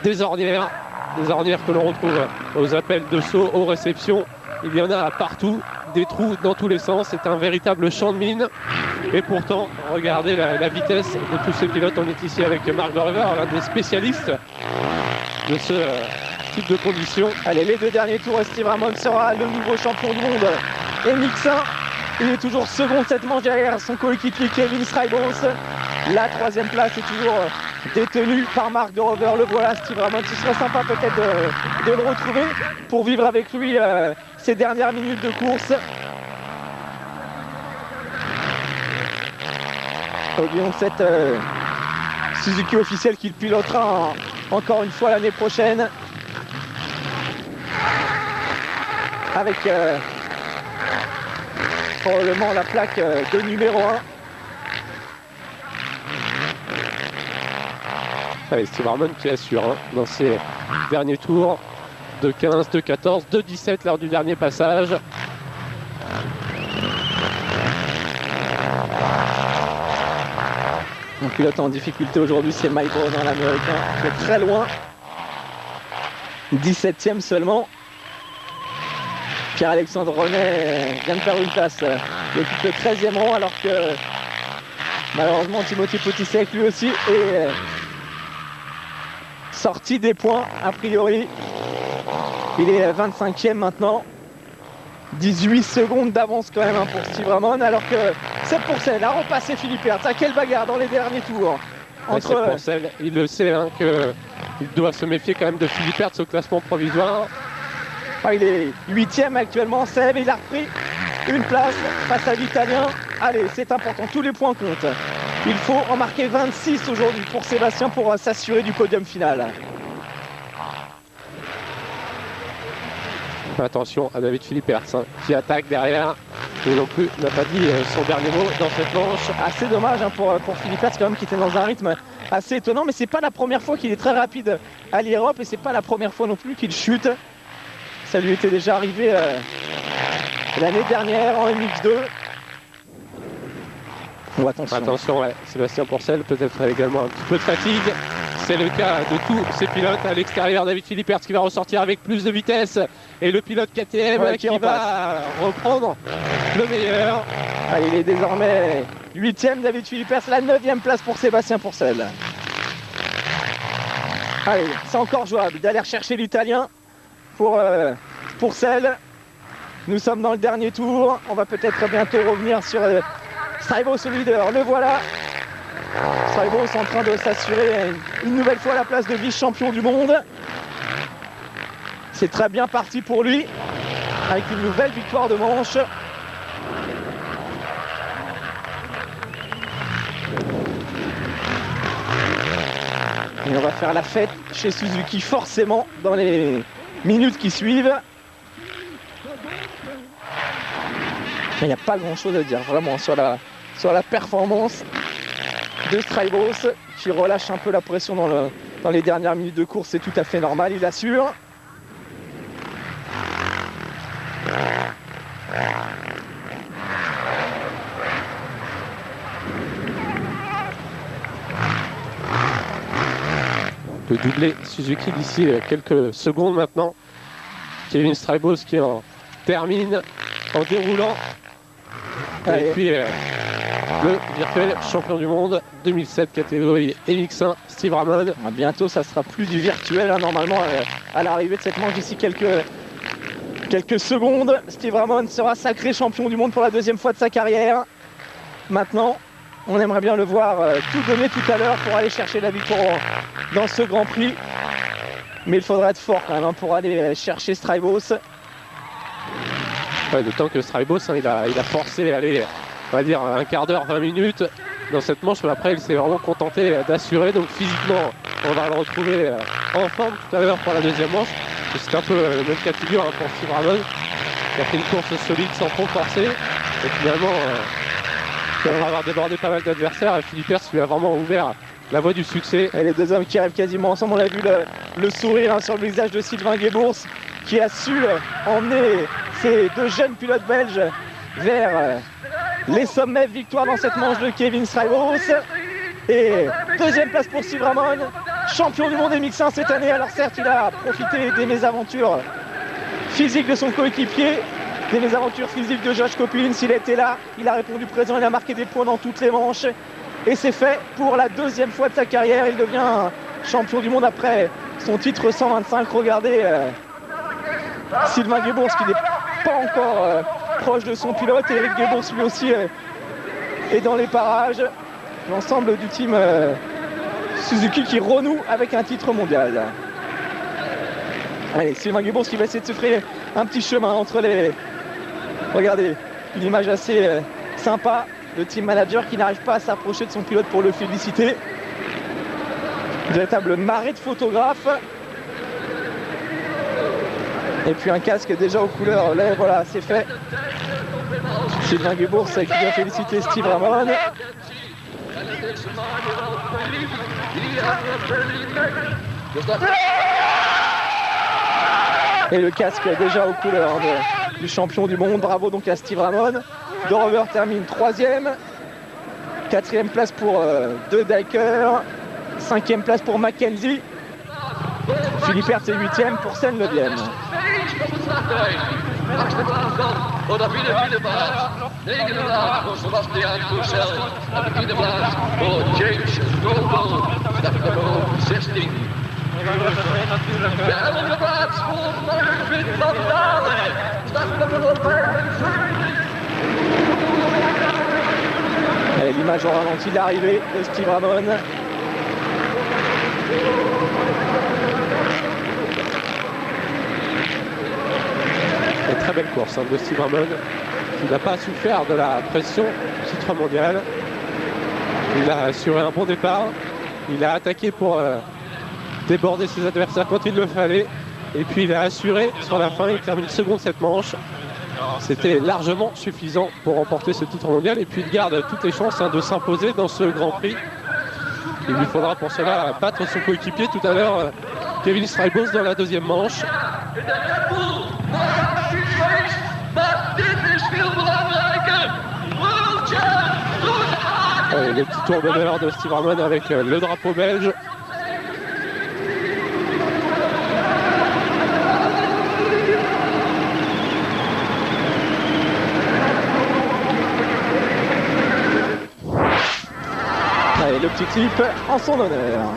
des ornières que l'on retrouve aux appels de saut, aux réceptions. Il y en a partout, des trous dans tous les sens, c'est un véritable champ de mine. Et pourtant, regardez la vitesse de tous ces pilotes. On est ici avec Marc Verver, l'un des spécialistes de ce type de conditions. Allez, les deux derniers tours, Steve Ramon sera le nouveau champion du monde MX1. Il est toujours second cette manche derrière son coéquipier Kevin Strybos. La 3e place est toujours détenue par Marc de Rover. Le voilà, Steve Ramon. Ce serait sympa peut-être de le retrouver pour vivre avec lui ces dernières minutes de course. Oublions cette Suzuki officielle qu'il pilotera encore une fois l'année prochaine. Avec probablement la plaque de numéro 1. Allez, Steve Ramon qui assure dans ses derniers tours de 15, de 14, de 17 lors du dernier passage. Un pilote en difficulté aujourd'hui, c'est Mike Brown, l'américain, qui est très loin. 17e seulement. Pierre-Alexandre Renet vient de faire une place. Il occupe le 13e rang alors que malheureusement Timothy Potisek lui aussi est sorti des points a priori. Il est 25e maintenant. 18 secondes d'avance quand même pour Steve Ramon, alors que c'est Pourcel a repassé Philippe Hertz. Quelle bagarre dans les derniers tours entre Pourcel, il le sait qu'il doit se méfier quand même de Philippe Hertz au classement provisoire. Il est 8e actuellement, Seb, il a repris une place face à l'Italien. Allez, c'est important, tous les points comptent. Il faut en marquer 26 aujourd'hui pour Sébastien pour s'assurer du podium final. Attention à David Philippe Hertz qui attaque derrière et non plus n'a pas dit son dernier mot dans cette manche. Assez dommage pour Philippe Hertz quand même, qui était dans un rythme assez étonnant, mais c'est pas la première fois qu'il est très rapide à l'Europe et c'est pas la première fois non plus qu'il chute. Ça lui était déjà arrivé l'année dernière en MX2. Oh, attention, ouais. Sébastien Pourcel peut-être également un petit peu de fatigue. C'est le cas de tous ces pilotes à l'extérieur. David Philippe Hertz qui va ressortir avec plus de vitesse. Et le pilote KTM qui va reprendre le meilleur. Allez, il est désormais 8e, David Philippe Hertz, la 9e place pour Sébastien Pourcel. Allez, c'est encore jouable d'aller chercher l'Italien pour Pourcel. Nous sommes dans le dernier tour. On va peut-être bientôt revenir sur Strybos, le leader. Le voilà. Strybos en train de s'assurer une nouvelle fois la place de vice-champion du monde. C'est très bien parti pour lui, avec une nouvelle victoire de manche. Et on va faire la fête chez Suzuki forcément dans les minutes qui suivent. Il n'y a pas grand chose à dire vraiment sur la performance de Strybos qui relâche un peu la pression dans les dernières minutes de course. C'est tout à fait normal, il assure. Le doublé Suzuki d'ici quelques secondes maintenant. Kevin Strybos qui en termine en déroulant. Et puis le virtuel champion du monde 2007 catégorie MX1 Steve Ramon. Bientôt ça sera plus du virtuel hein, normalement à l'arrivée de cette manche d'ici quelques secondes. Steve Ramon sera sacré champion du monde pour la deuxième fois de sa carrière. Maintenant on aimerait bien le voir tout donner tout à l'heure pour aller chercher la victoire dans ce Grand Prix. Mais il faudra être fort quand même hein, pour aller chercher Strybos. Ouais, d'autant que Strybos, hein, il a forcé aller, on va dire, un quart d'heure, 20 minutes dans cette manche, mais après il s'est vraiment contenté d'assurer. Donc physiquement, on va le retrouver en forme tout à l'heure pour la deuxième manche. C'est un peu le même cas de figure hein, pour Steve Ramon. Il a fait une course solide sans trop forcer. Et finalement, il va avoir débordé pas mal d'adversaires. Et Philippe Hertz lui a vraiment ouvert la voie du succès. Et les deux hommes qui arrivent quasiment ensemble, on a vu le sourire hein, sur le visage de Sylvain Guébours qui a su emmener ces deux jeunes pilotes belges vers les sommets. Victoire dans cette manche de Kevin Strybos. Et deuxième place pour Steve Ramon, champion du monde MX1 cette année. Alors certes, il a profité des mésaventures physiques de son coéquipier, des mésaventures physiques de Josh Coppins. Il était là, il a répondu présent, il a marqué des points dans toutes les manches. Et c'est fait pour la deuxième fois de sa carrière. Il devient champion du monde après son titre 125. Regardez Sylvain Guébours qui n'est pas encore proche de son pilote. Et Eric Guébours lui aussi est dans les parages. L'ensemble du team Suzuki qui renoue avec un titre mondial. Allez, Sylvain Guébours qui va essayer de se frayer un petit chemin entre les... Regardez, une image assez sympa. Le team manager qui n'arrive pas à s'approcher de son pilote pour le féliciter. Une véritable marée de photographes. Et puis un casque déjà aux couleurs. Là, voilà, c'est fait. Sylvain Guébours qui vient féliciter Steve Ramon. Et le casque déjà aux couleurs du champion du monde. Bravo donc à Steve Ramon. Dorover termine 3e. 4e place pour De Dyker. 5e place pour Mackenzie. Philippe Hertz est 8e, pour Sen 9e. L'image au ralenti de l'arrivée de Steve Ramon. Une très belle course hein, de Steve Ramon qui n'a pas souffert de la pression du titre mondial. Il a assuré un bon départ. Il a attaqué pour déborder ses adversaires quand il le fallait. Et puis il a assuré sur la fin. Il termine second cette manche. C'était largement suffisant pour remporter ce titre mondial. Et puis il garde toutes les chances hein, de s'imposer dans ce Grand Prix. Il lui faudra pour cela battre son coéquipier tout à l'heure, Kevin Strybos, dans la deuxième manche. Allez, le petit tour d'honneur de Steve Ramon avec le drapeau belge. Allez, le petit clip en son honneur.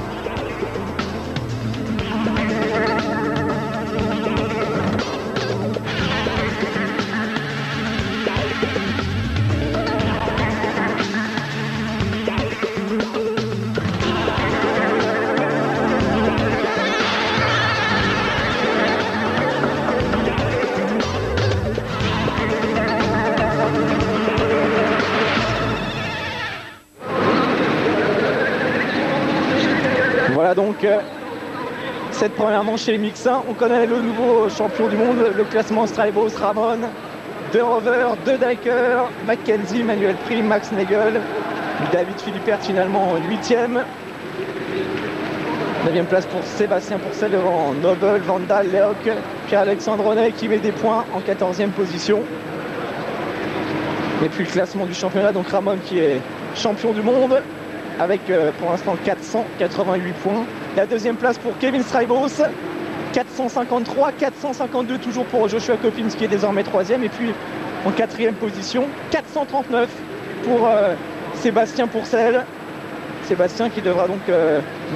Voilà donc cette première manche chez les Mix-1. On connaît le nouveau champion du monde, le classement Strybos, Ramon, De Rover, De Dyker, Mackenzie, Manuel Prim, Max Nagel, David Philippert finalement 8e. 9e place pour Sébastien Pourcel devant Noble, Vandal, Leoc, Pierre-Alexandre Ronet qui met des points en 14e position. Et puis le classement du championnat, donc Ramon qui est champion du monde avec pour l'instant 488 points. La 2e place pour Kevin Strybos, 453, 452 toujours pour Joshua Coppins qui est désormais 3e. Et puis en 4e position, 439 pour Sébastien Pourcel. Sébastien qui devra donc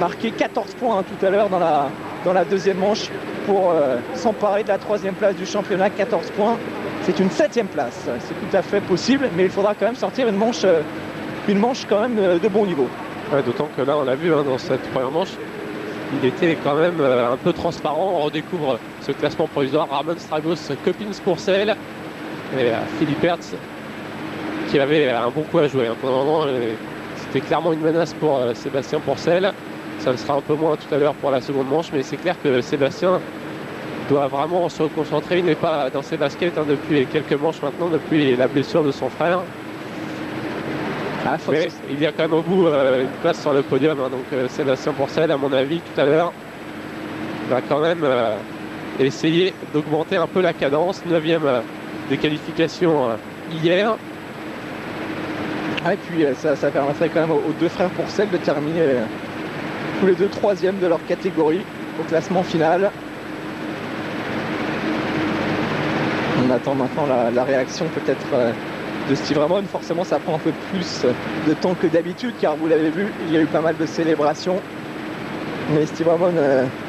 marquer 14 points tout à l'heure dans la 2e manche pour s'emparer de la 3e place du championnat. 14 points, c'est une 7e place. C'est tout à fait possible, mais il faudra quand même sortir une manche quand même de bon niveau. Ouais, d'autant que là, on l'a vu dans cette première manche, il était quand même un peu transparent. On redécouvre ce classement provisoire. Ramon, Strybos, Coppins, Pourcel et Philippe Hertz qui avait un bon coup à jouer. Pendant un moment, c'était clairement une menace pour Sébastien Pourcel. Ça le sera un peu moins tout à l'heure pour la seconde manche, mais c'est clair que Sébastien doit vraiment se concentrer. Il n'est pas dans ses baskets depuis quelques manches maintenant, depuis la blessure de son frère. Mais il y a quand même au bout une place sur le podium, donc Sébastien Pourcel, à mon avis, tout à l'heure, va quand même essayer d'augmenter un peu la cadence. 9e des qualifications hier. Et puis ça permettrait quand même aux deux frères Pourcel de terminer tous les deux 3e de leur catégorie au classement final. On attend maintenant la réaction peut-être de Steve Ramon. Forcément ça prend un peu plus de temps que d'habitude car vous l'avez vu, il y a eu pas mal de célébrations. Mais Steve Ramon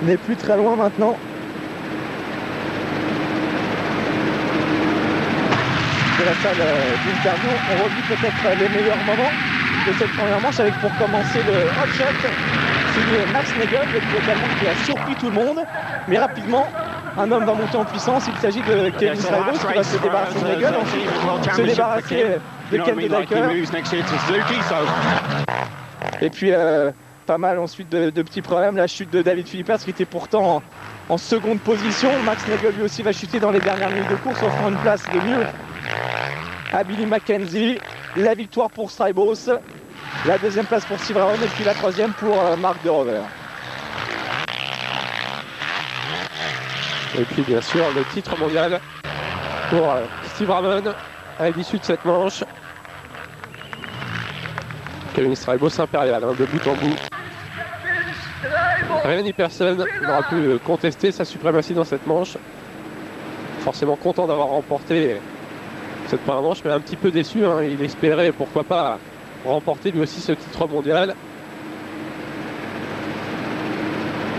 n'est plus très loin maintenant. De la salle d'interview, on revit peut-être les meilleurs moments de cette première manche avec pour commencer le hot shot signé Max Nagel, qui a surpris tout le monde, mais rapidement un homme va monter en puissance. Il s'agit de Kevin Strybos qui va se débarrasser de Nagel, ensuite se débarrasser de Ken De Dyker. Et puis pas mal ensuite de petits problèmes, la chute de David Philippert qui était pourtant en seconde position. Max Nagel lui aussi va chuter dans les dernières minutes de course, offrant une place de mieux à Billy Mackenzie. La victoire pour Strybos, la 2e place pour Steve Ramon et puis la 3e pour Marc De Rover. Et puis bien sûr le titre mondial pour Steve Ramon à l'issue de cette manche. Kevin Strybos impérial de bout en bout. Rien ni personne n'aura pu contester sa suprématie dans cette manche. Forcément content d'avoir remporté cette première manche, mais un petit peu déçu. Il espérait pourquoi pas remporter lui aussi ce titre mondial.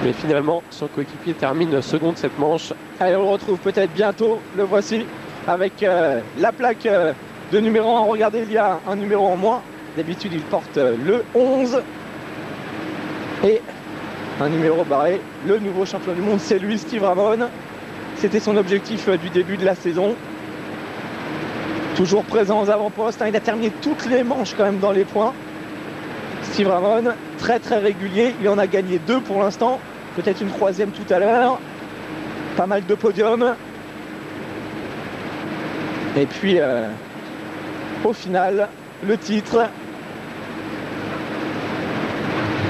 Mais finalement, son coéquipier termine second de cette manche. Allez, on le retrouve peut-être bientôt. Le voici avec la plaque de numéro 1. Regardez, il y a un numéro en moins. D'habitude, il porte le 11. Et un numéro barré. Le nouveau champion du monde, c'est lui, Steve Ramon. C'était son objectif du début de la saison. Toujours présent aux avant-postes. Il a terminé toutes les manches quand même dans les points. Steve Ramon, très très régulier. Il en a gagné 2 pour l'instant. Peut-être une 3e tout à l'heure. Pas mal de podiums. Et puis, au final, le titre.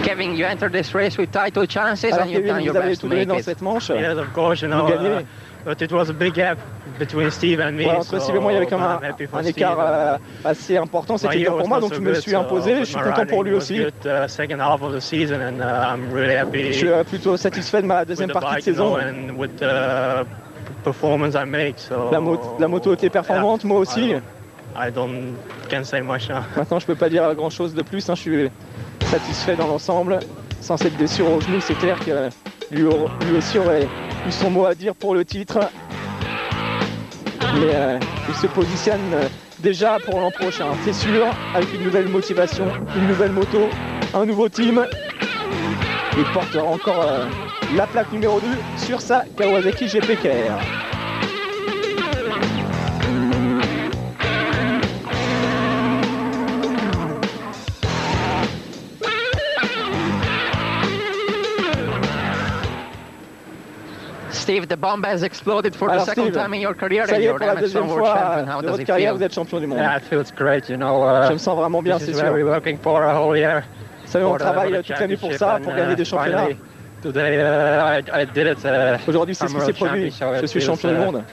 Kevin, you entered this race with title chances. Alors, and you've Kevin, done your vous avez best tout to donné make dans it. cette manche. Yes, of course, you know. Vous gagnez. But it was a big gap between Steve and me. Voilà, entre Steve et moi, il y avait quand même un écart assez important. C'était dur pour moi, donc je me suis imposé. Je suis content pour lui aussi. Je suis plutôt satisfait de ma deuxième partie de saison. La moto était performante, moi aussi. Maintenant, je peux pas dire grand chose de plus. Je suis satisfait dans l'ensemble. Sans cette blessure au genou, c'est clair que lui aussi aurait eu son mot à dire pour le titre. Mais il se positionne déjà pour l'an prochain, c'est sûr, avec une nouvelle motivation, une nouvelle moto, un nouveau team. Il portera encore la plaque numéro 2 sur sa Kawasaki GP-KR. Steve, the bomb has exploded for the second time in your career. Ça y est, pour la deuxième fois de votre carrière, vous êtes champion du monde. Yeah, it feels great, you know. Je me sens vraiment bien, c'est sûr. We're working for a whole year. Vous savez, on travaille toute l'année pour ça, pour gagner des championnats. I did it. Aujourd'hui, c'est ce qui s'est produit. Je suis champion du monde.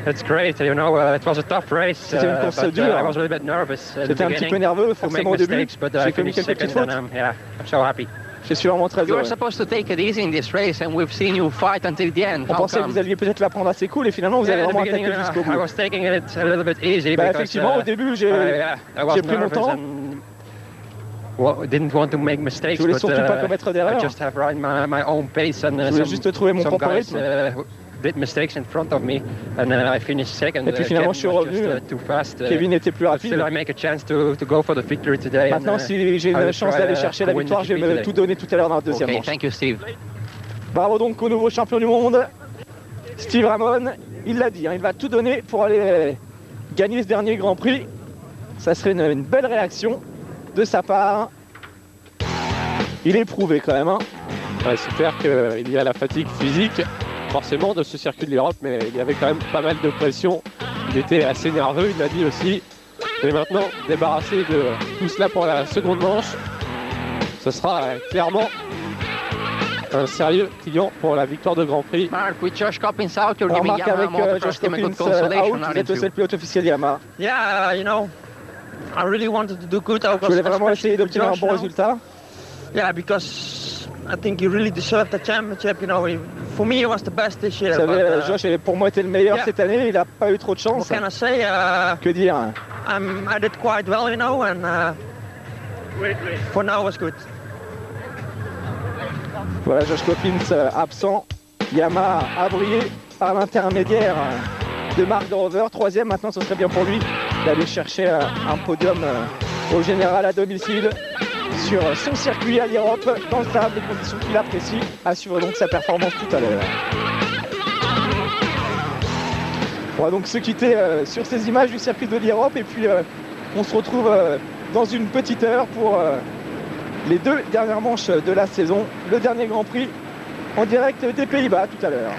It's great, you know. It was a tough race. C'était une course dure. I was a little bit nervous. J'étais un petit peu nerveux, forcément au début. J'ai commis quelques petites fautes. Yeah, I'm so happy. Je suis vraiment très heureux. You were supposed to take it easy in this race, and we've seen you fight until the end. On pensait que vous alliez peut-être la prendre assez cool, et finalement vous avez vraiment attaqué jusqu'au bout. I was taking it a little bit easy because, effectivement, au début, j'ai pris mon temps. Didn't want to make mistakes. Je voulais surtout pas commettre d'erreurs. I just have ride my own pace and je voulais juste trouver mon propre rythme. Did mistakes in front of me, and then I finished second. Et puis finalement, je suis revenu. Too fast. Kevin était plus rapide. Still, I make a chance to go for the victory today. Maintenant, si j'ai une chance d'aller chercher la victoire, je vais me tout donner tout à l'heure dans la deuxième manche. Thank you, Steve. Bravo donc au nouveau champion du monde, Steve Ramon. Il l'a dit, hein, il va tout donner pour aller gagner ce dernier Grand Prix. Ça serait une belle réaction de sa part. Il est prouvé quand même. Hein. Ouais, c'est clair qu'il y a la fatigue physique, forcément, de ce circuit de l'Europe, mais il y avait quand même pas mal de pression. Il était assez nerveux, il l'a dit aussi. Et maintenant, débarrassé de tout cela pour la seconde manche, ce sera clairement un sérieux client pour la victoire de Grand Prix. Mark, with Josh Coppins out, you're giving Mark, Yamaha avec Josh Coppins out, vous êtes le seul pilote officiel Yamaha. Yeah, you know, I really wanted to do good. Je voulais vraiment essayer d'obtenir un bon résultat. Yeah, because I think he really deserved the championship. You know, for me, it was the best this year. Vous savez, Josh, pour moi, était le meilleur cette année. Il n'a pas eu trop de chance. What can I say? Que dire? I did quite well, you know, and for now, it was good. Voilà, Josh Coppins absent. Yamaha a brillé par l'intermédiaire de Mark Drover. Troisième, maintenant, ce serait bien pour lui d'aller chercher un podium au général à domicile sur son circuit à l'Europe, dans le sable, des conditions qu'il apprécie, assure donc sa performance tout à l'heure. On va donc se quitter sur ces images du circuit de l'Europe et puis on se retrouve dans une petite heure pour les deux dernières manches de la saison, le dernier Grand Prix en direct des Pays-Bas tout à l'heure.